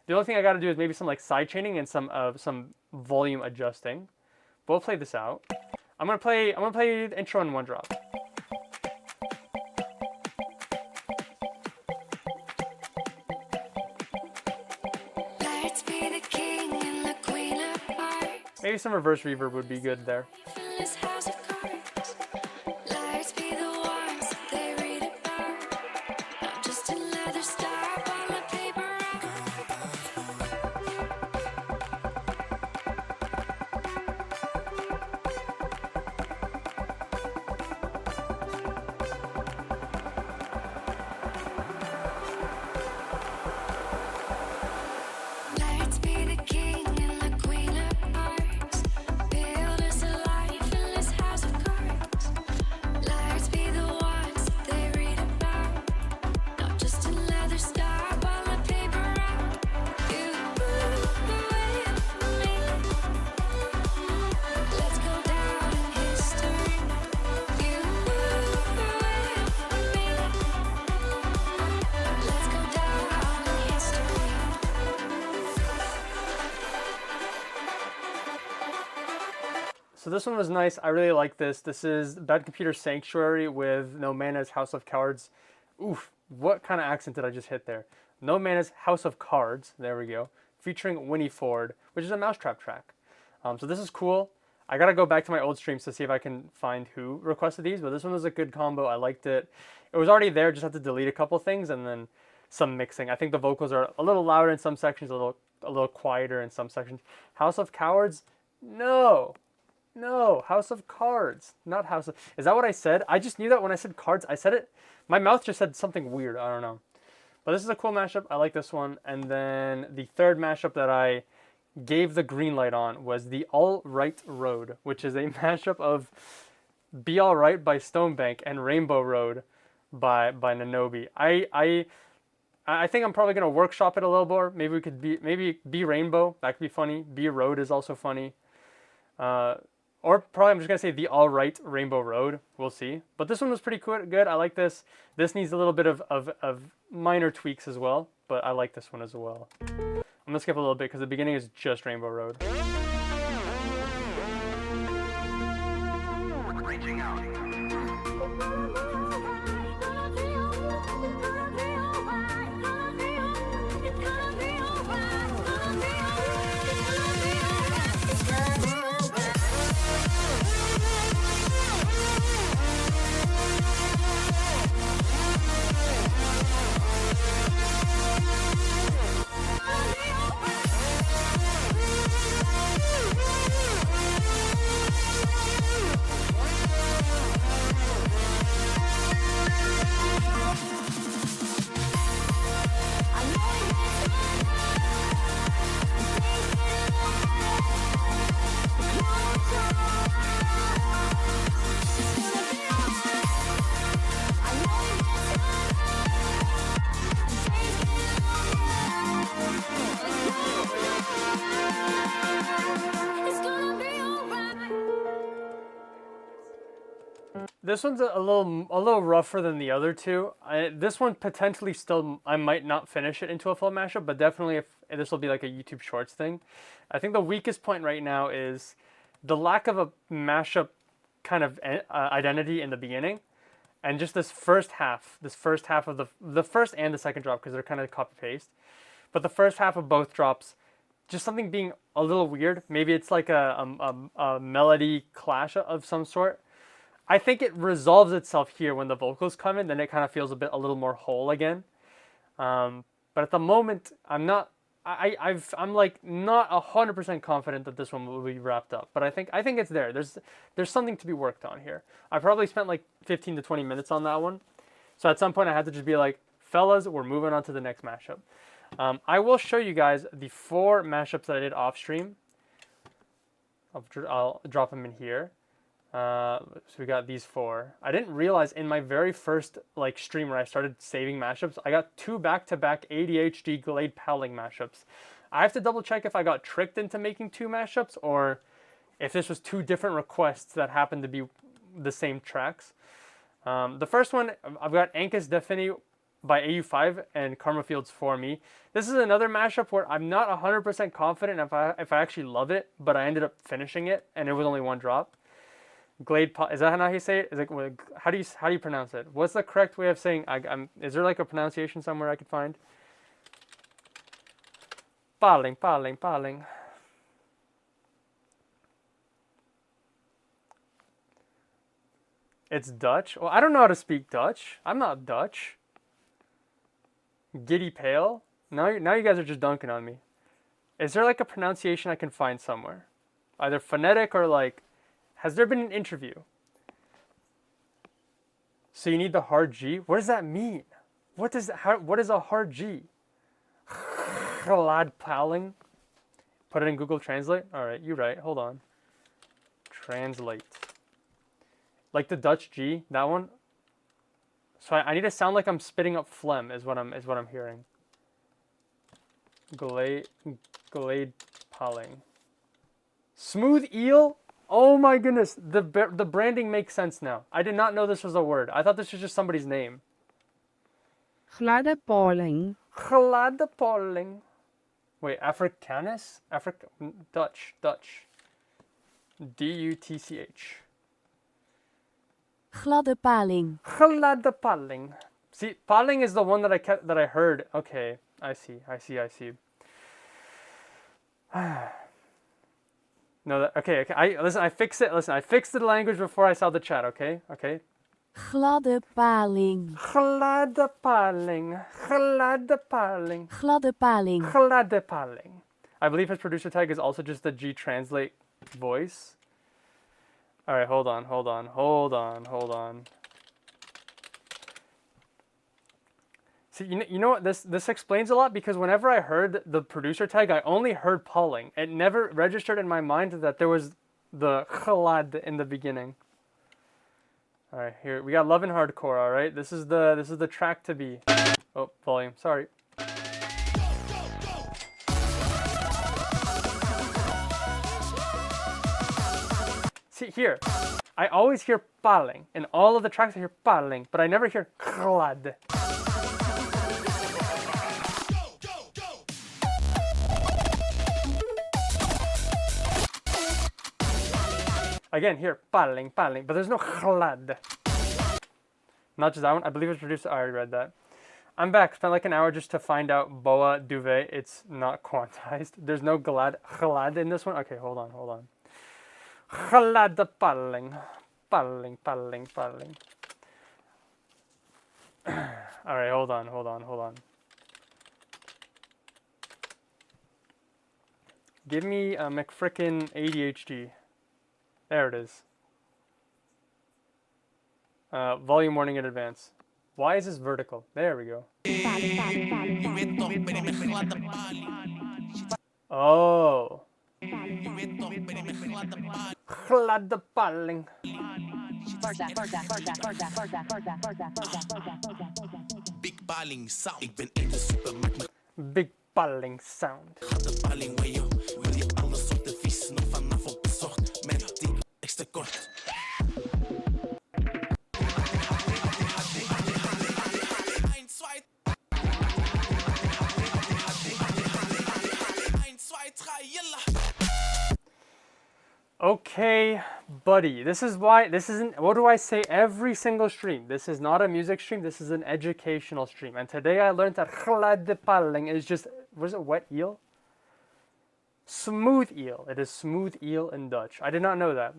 The only thing I got to do is maybe some like side chaining and some volume adjusting. But we'll play this out. I'm gonna play the intro in 1 drop. Let's be the king and the queen of hearts. Maybe some reverse reverb would be good there. In this house of cards. Let's be the ones that they read about. Not just another star on the paper. Let's be the king and the queen of hearts. Build us a life in this house So this one was nice. I really like this. This is Bad Computer Sanctuary with No Mana's House of Cards. Oof, what kind of accent did I just hit there? No Mana's House of Cards. There we go. Featuring Winnie Ford, which is a Mousetrap track. So this is cool. I gotta go back to my old streams to see if I can find who requested these, but this one was a good combo. I liked it. It was already there, just had to delete a couple things and then some mixing. I think the vocals are a little louder in some sections, a little quieter in some sections. House of Cowards? No. No, House of Cards, not House of... Is that what I said? I just knew that when I said cards, I said it... My mouth just said something weird, I don't know. But this is a cool mashup, I like this one. And then the third mashup that I gave the green light on was the All Right Road, which is a mashup of Be All Right by Stonebank and Rainbow Road by Nanobi. I think I'm probably gonna workshop it a little more. Maybe we could be Rainbow. That could be funny. Be Road is also funny. Or probably I'm just gonna say the All Right Rainbow Road. We'll see. But this one was pretty good. I like this. This needs a little bit of minor tweaks as well, but I like this one as well. I'm gonna skip a little bit because the beginning is just Rainbow Road. Reaching out. This one's a little rougher than the other two. This one potentially still, I might not finish it into a full mashup, but definitely if this will be like a YouTube Shorts thing. I think the weakest point right now is the lack of a mashup kind of identity in the beginning, and just this first half of the first and the second drop, because they're kind of copy paste, but the first half of both drops, just something being a little weird. Maybe it's like a melody clash of some sort. I think it resolves itself here when the vocals come in, then it kind of feels a little more whole again. But at the moment, I'm like not 100% confident that this one will be wrapped up. But I think it's there. There's something to be worked on here. I probably spent like 15 to 20 minutes on that one. So at some point I had to just be like, fellas, we're moving on to the next mashup. I will show you guys the 4 mashups that I did off stream. I'll drop them in here. So we got these 4. I didn't realize in my very first stream where I started saving mashups, I got 2 back-to-back ADHD Glade Powling mashups. I have to double check if I got tricked into making 2 mashups or if this was 2 different requests that happened to be the same tracks. The first one, I've got Ankus Defini by AU5 and Karma Fields For Me. This is another mashup where I'm not 100% confident if I actually love it, but I ended up finishing it and it was only 1 drop. Glade, is that how you say it? Is it how do you pronounce it? What's the correct way of saying? Is there like a pronunciation somewhere I could find? Paling. It's Dutch. Well, I don't know how to speak Dutch. I'm not Dutch. Giddy Pale. Now you guys are just dunking on me. Is there like a pronunciation I can find somewhere? Either phonetic or like. Has there been an interview? So you need the hard G? What does that mean? What is a hard G? Glad Powling. Put it in Google Translate? Alright, you're right. Hold on. Translate. Like the Dutch G, that one. So I need to sound like I'm spitting up phlegm is what I'm hearing. Glade Powling. Smooth Eel? Oh my goodness, the branding makes sense now. I did not know this was a word. I thought this was just somebody's name. Gladde paling. Gladde paling. Wait, Afrikanus? Dutch. D-U-T-C-H. Gladde paling. Gladde paling. See, paling is the one that I heard. Okay, I see. No, okay. I fixed it. Listen, I fixed the language before I saw the chat. Okay. Gladde paling. Gladde paling. Gladde paling. Gladde paling. Gladde paling. I believe his producer tag is also just the G translate voice. All right, hold on. See, you know what? This explains a lot, because whenever I heard the producer tag, I only heard Pauling. It never registered in my mind that there was the chalad in the beginning. All right, here we got Love and Hardcore. All right, this is the track to be. Oh, volume. Sorry. See here, I always hear Pauling in all of the tracks. I hear Pauling, but I never hear chalad. Again, here, paling, but there's no chlad. Not just that one. I believe it's produced. I already read that. I'm back. Spent like an hour just to find out boa duvet. It's not quantized. There's no chlad in this one. Okay, hold on. Chlad paling. All right, hold on. Give me a McFrickin' ADHD. There it is. Volume warning in advance. Why is this vertical? There we go. Oh. Gladde paling. Big Baling Sound. Ik ben in de supermarkt. Big paling sound. Gladde paling waar je wil je alle soorten vis nog vanavond bezocht. Met die extra kort. Okay, buddy. This isn't, what do I say every single stream? This is not a music stream, this is an educational stream. And today I learned that gladde paling is just, was it wet eel? Smooth eel. It is smooth eel in Dutch. I did not know that.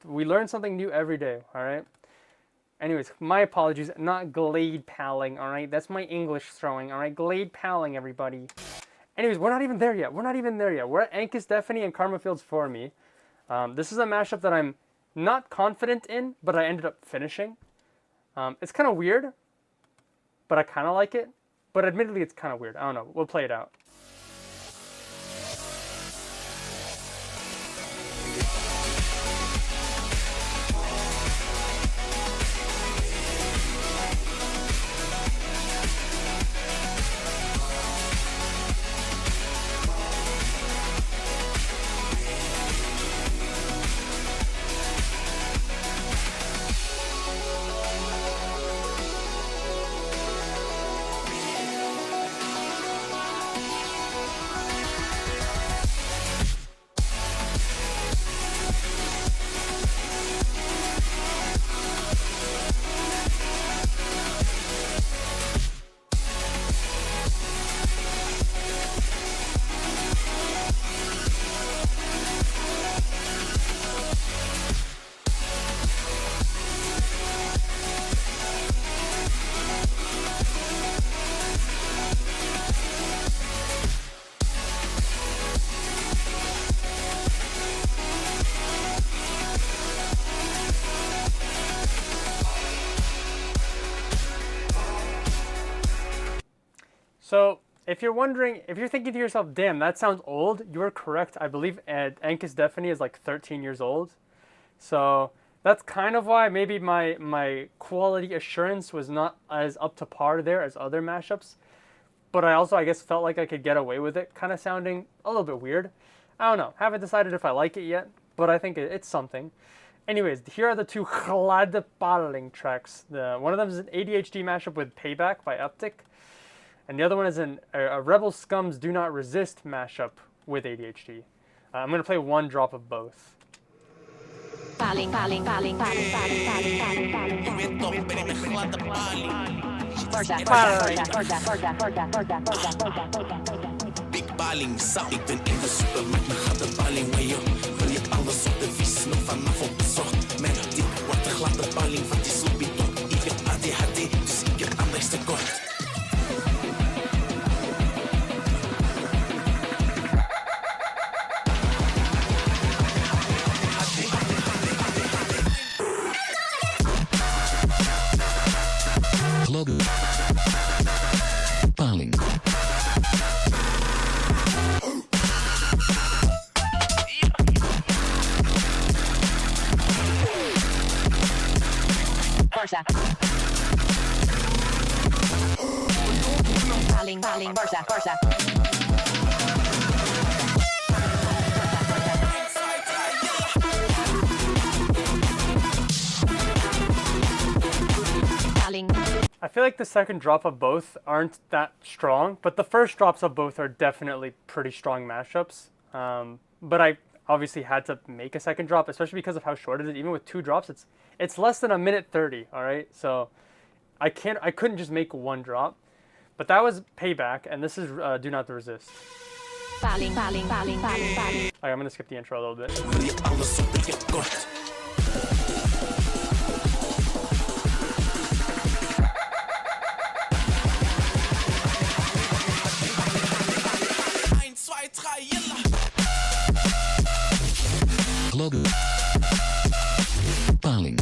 We learn something new every day, alright? Anyways, my apologies, not glade paling, alright? That's my English throwing, alright? Glade paling, everybody. Anyways, we're not even there yet. We're at Ankis Stephanie and Karma Fields for me. This is a mashup that I'm not confident in, but I ended up finishing. It's kind of weird, but I kind of like it. But admittedly, it's kind of weird. I don't know. We'll play it out. So, if you're wondering, if you're thinking to yourself, damn, that sounds old, you're correct. I believe Ankis Stephanie is like 13 years old. So, that's kind of why maybe my quality assurance was not as up to par there as other mashups. But I also, I guess, felt like I could get away with it kind of sounding a little bit weird. I don't know. Haven't decided if I like it yet, but I think it's something. Anyways, here are the two gladde paling tracks. One of them is an ADHD mashup with Payback by Uptick. And the other one is a Rebel Scum's Do Not Resist mashup with ADHD. I'm going to play one drop of both. Je weet toch, ben ik een gladde paling. Big baling, zak. Ik ben in de supermarkt met gladde paling. Maar joh, wil je alles op de vis nog vanaf op bezocht? Mijn dik wordt een gladde paling, wat is lobito? Ik heb ADHD, dus ik heb aandacht tekort. Gladde paling. I feel like the second drop of both aren't that strong, but the first drops of both are definitely pretty strong mashups. But I obviously had to make a second drop, especially because of how short it is. Even with two drops, it's less than a minute 30. All right, so I couldn't just make one drop. But that was Payback, and this is Do Not Resist. Like, I'm gonna skip the intro a little bit. Wil je alles op het tekort? Gladde paling.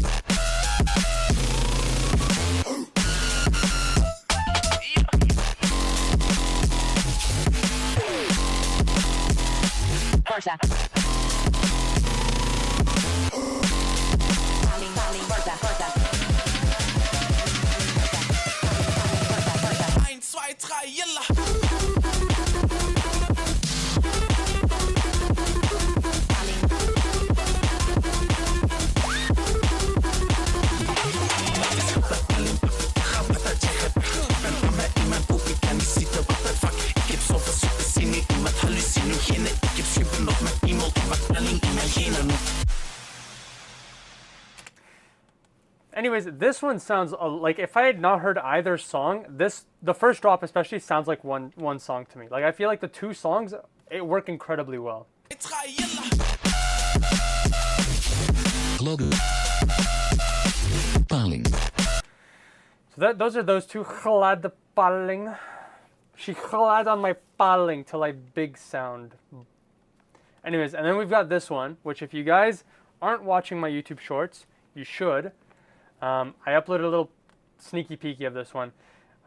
Eins, zwei, drei, yalla. Anyways, this one sounds like, if I had not heard either song, the first drop especially sounds like one song to me. Like, I feel like the two songs, it work incredibly well. Gladde paling. So those are those two. Glad paling. She glad on my paling till I big sound. Anyways, and then we've got this one, which if you guys aren't watching my YouTube shorts, you should. I uploaded a little sneaky peeky of this one.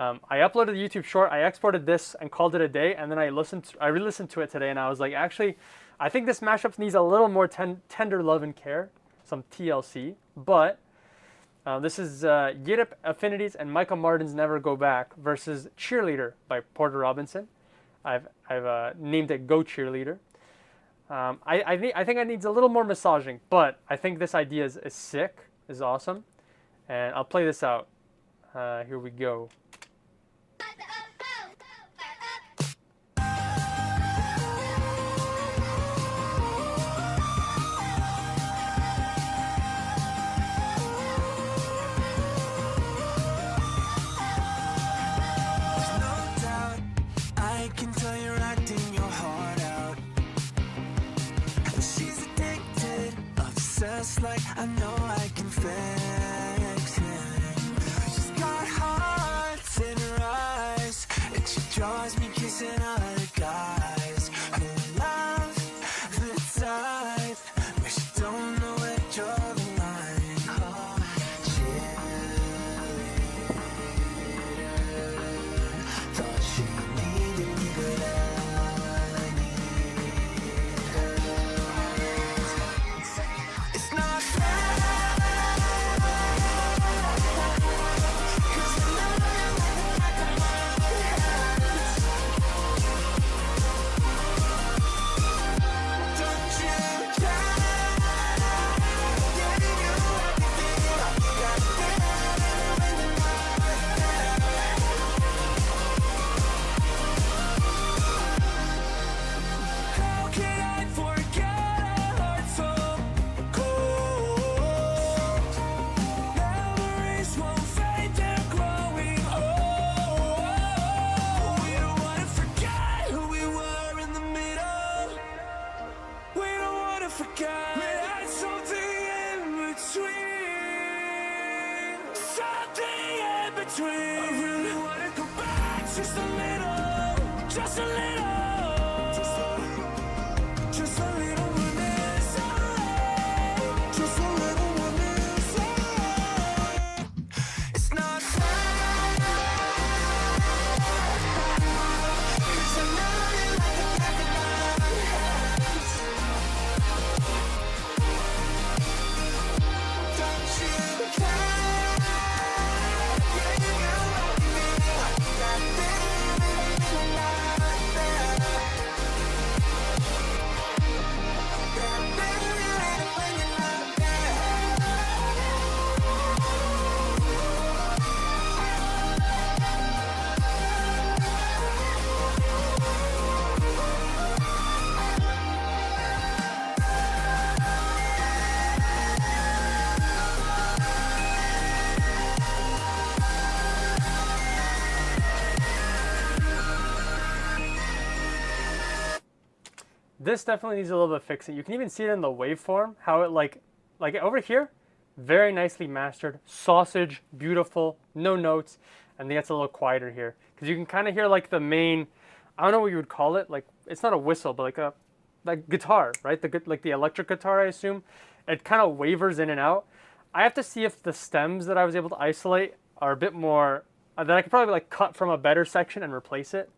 I uploaded the YouTube short, I exported this and called it a day, and then I re-listened to it today, and I was like, actually, I think this mashup needs a little more tender love and care, some TLC, but this is Yirip Affinities and Michael Martin's Never Go Back versus Cheerleader by Porter Robinson. I've named it Go Cheerleader. I think it needs a little more massaging, but I think this idea is sick, is awesome. And I'll play this out. Here we go. I can tell you're acting your heart out. She's addicted, obsessed, like I know I can fix it. She's got hearts in her eyes, and she draws me kissing other guys who love the type where she don't know where to draw the line. Oh, cheerleader, thought she needed me, but I need her. It's not fair, 'cause I love you like a Just a little, just a little one is alright. Just a little one is alright. It's not fair, 'cause I know you like the back of my hands. Don't you care? Yeah, you love me like that, baby, like that. Yeah, baby, when you love that. This definitely needs a little bit of fixing. You can even see it in the waveform, how it like over here, very nicely mastered, sausage, beautiful, no notes, and then it's a little quieter here. Because you can kind of hear like the main, I don't know what you would call it, like, it's not a whistle, but like guitar, right? Like the electric guitar, I assume. It kind of wavers in and out. I have to see if the stems that I was able to isolate are a bit more, that I could probably like cut from a better section and replace it.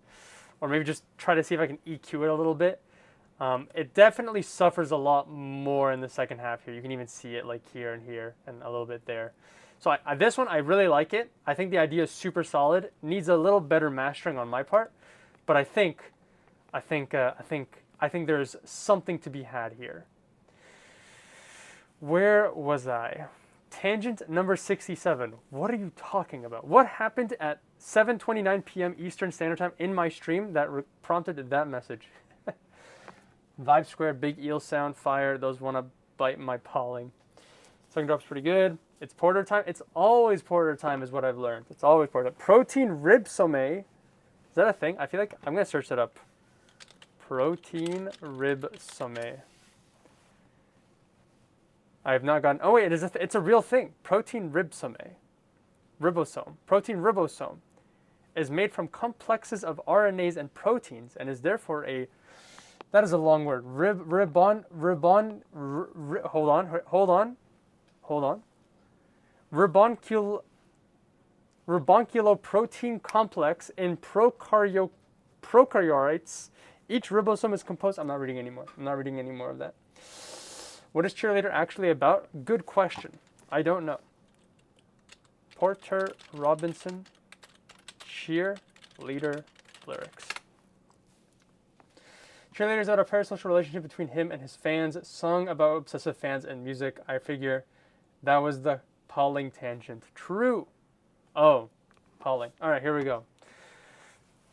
Or maybe just try to see if I can EQ it a little bit. It definitely suffers a lot more in the second half here. You can even see it like here and a little bit there. So this one, I really like it. I think the idea is super solid. Needs a little better mastering on my part, but I think there's something to be had here. Where was I? Tangent number 67. What are you talking about? What happened at 7:29 p.m. Eastern Standard Time in my stream that prompted that message? Vibe Square, Big Eel Sound, Fire. Those want to bite my palling. Second drop's pretty good. It's porter time. It's always porter time is what I've learned. It's always porter time. Protein rib somme. Is that a thing? I feel like I'm going to search that up. Protein rib somme. I have not gotten... Oh, wait. It's a real thing. Protein rib somme. Ribosome. Protein ribosome is made from complexes of RNAs and proteins and is therefore a... That is a long word. Hold on. Ribonculoprotein complex in prokaryotes. Each ribosome is composed... I'm not reading anymore. I'm not reading any more of that. What is Cheerleader actually about? Good question. I don't know. Porter Robinson, Cheerleader lyrics. Cheerleader is about a parasocial relationship between him and his fans, sung about obsessive fans and music. I figure that was the Pauling tangent. True. Oh, Pauling. All right, here we go.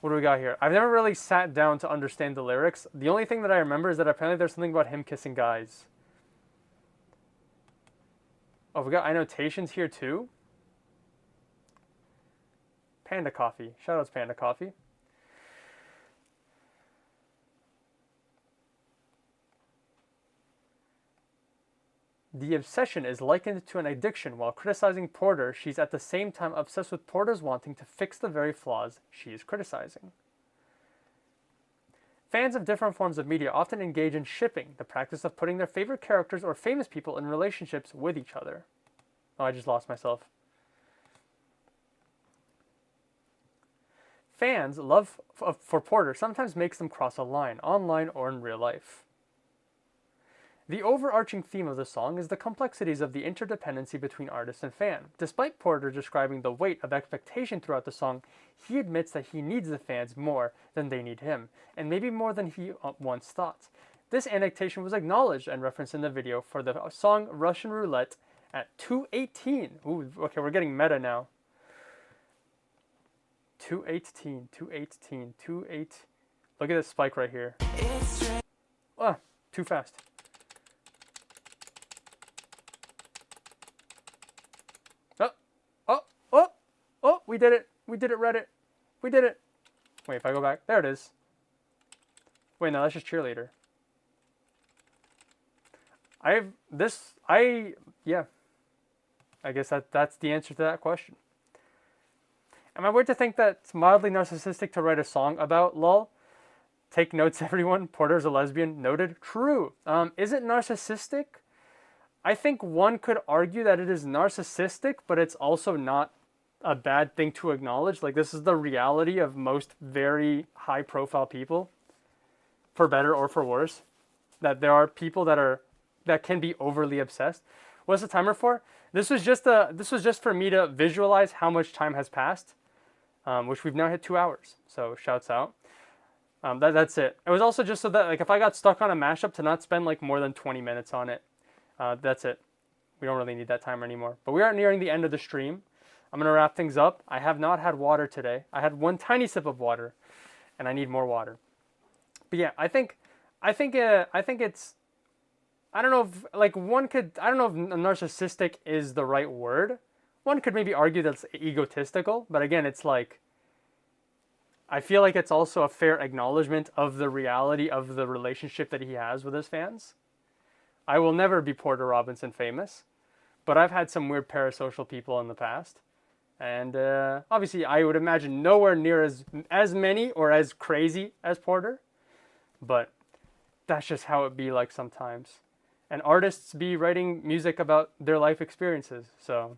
What do we got here? I've never really sat down to understand the lyrics. The only thing that I remember is that apparently there's something about him kissing guys. Oh, we got annotations here too? Panda Coffee. Shoutouts Panda Coffee. The obsession is likened to an addiction. While criticizing Porter, she's at the same time obsessed with Porter's wanting to fix the very flaws she is criticizing. Fans of different forms of media often engage in shipping, the practice of putting their favorite characters or famous people in relationships with each other. Oh, I just lost myself. Fans' love for Porter sometimes makes them cross a line, online or in real life. The overarching theme of the song is the complexities of the interdependency between artist and fan. Despite Porter describing the weight of expectation throughout the song, he admits that he needs the fans more than they need him, and maybe more than he once thought. This annexation was acknowledged and referenced in the video for the song Russian Roulette at 2:18. Ooh, okay, we're getting meta now. 2:18, 2:18, 2:8. Look at this spike right here. Ah, too fast. Oh, we did it. We did it, Reddit. We did it. Wait, if I go back, there it is. Wait, no, that's just Cheerleader. Yeah. I guess that's the answer to that question. Am I weird to think that it's mildly narcissistic to write a song about? Lol. Take notes, everyone. Porter's a lesbian. Noted. True. Is it narcissistic? I think one could argue that it is narcissistic, but it's also not a bad thing to acknowledge. Like, this is the reality of most very high-profile people, for better or for worse. That there are people that can be overly obsessed. What's the timer for? This was just for me to visualize how much time has passed, which we've now hit 2 hours. So shouts out. That's it. It was also just so that, like, if I got stuck on a mashup, to not spend like more than 20 minutes on it. That's it. We don't really need that timer anymore. But we are nearing the end of the stream. I'm gonna wrap things up. I have not had water today. I had one tiny sip of water, and I need more water. But yeah, I think it's. I don't know if like one could. I don't know if narcissistic is the right word. One could maybe argue that's egotistical, but again, it's like. I feel like it's also a fair acknowledgement of the reality of the relationship that he has with his fans. I will never be Porter Robinson famous, but I've had some weird parasocial people in the past. And obviously, I would imagine nowhere near as many or as crazy as Porter. But that's just how it be like sometimes. And artists be writing music about their life experiences. So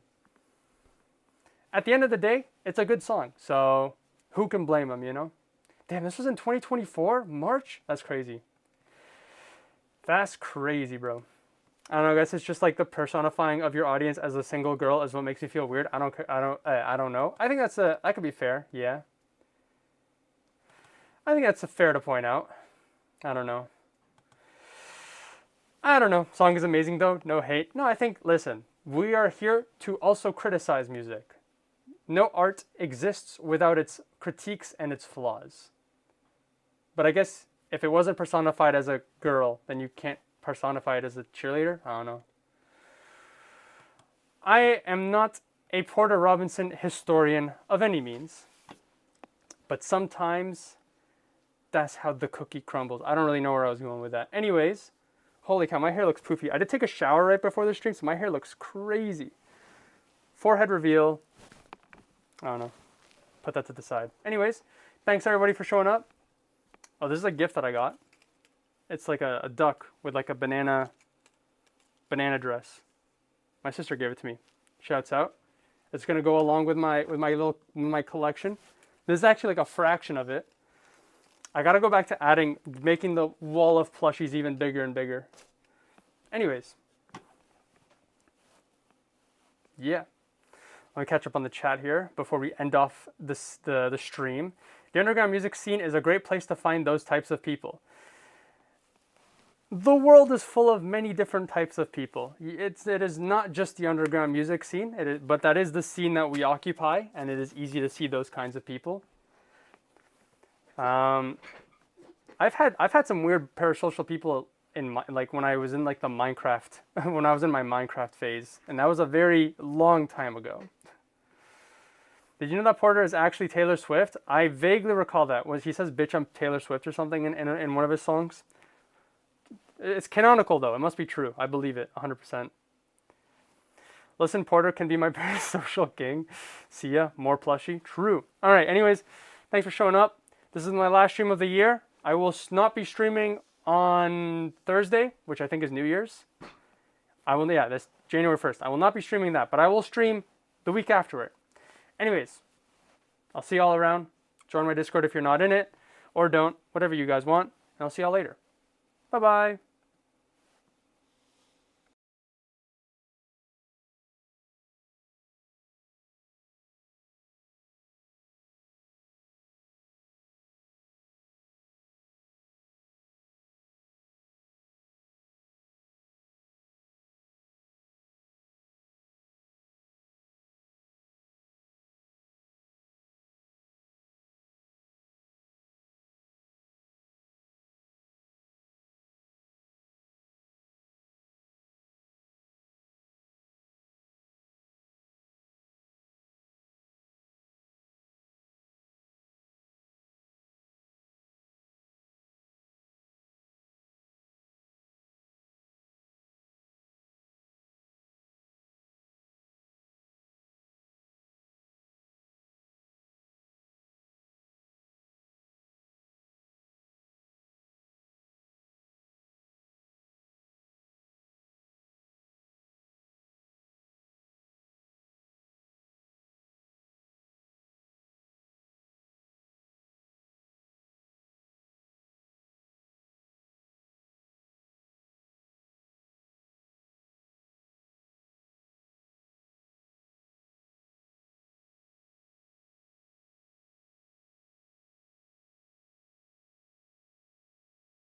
at the end of the day, it's a good song. So who can blame them, you know? Damn, this was in 2024? March? That's crazy. That's crazy, bro. I don't know, I guess it's just like the personifying of your audience as a single girl is what makes me feel weird. I don't know. I think that could be fair. Yeah. I think that's fair to point out. I don't know. Song is amazing though. No hate. No, I think, listen, we are here to also criticize music. No art exists without its critiques and its flaws. But I guess if it wasn't personified as a girl, then you can't personify it as a cheerleader? I don't know. I am not a Porter Robinson historian of any means, but sometimes that's how the cookie crumbles. I don't really know where I was going with that. Anyways, holy cow, my hair looks poofy. I did take a shower right before the stream, so my hair looks crazy. Forehead reveal. I don't know. Put that to the side. Anyways, thanks everybody for showing up. Oh, this is a gift that I got. It's like a duck with like a banana dress. My sister gave it to me. Shouts out. It's gonna go along with my collection. This is actually like a fraction of it. I gotta go back to making the wall of plushies even bigger and bigger. Anyways. Yeah. Let me catch up on the chat here before we end off the stream. The underground music scene is a great place to find those types of people. The world is full of many different types of people. It is not just the underground music scene, but that is the scene that we occupy, and it is easy to see those kinds of people. I've had some weird parasocial people when I was in like the Minecraft when I was in my Minecraft phase, and that was a very long time ago. Did you know that Porter is actually Taylor Swift? I vaguely recall that. He says "bitch, I'm Taylor Swift" or something in one of his songs. It's canonical though. It must be true. I believe it 100%. Listen, Porter can be my parasocial king. See ya. More plushie. True. All right. Anyways, thanks for showing up. This is my last stream of the year. I will not be streaming on Thursday, which I think is New Year's. That's January 1st. I will not be streaming that, but I will stream the week after it. Anyways, I'll see y'all around. Join my Discord if you're not in it, or don't, whatever you guys want, and I'll see y'all later. Bye-bye.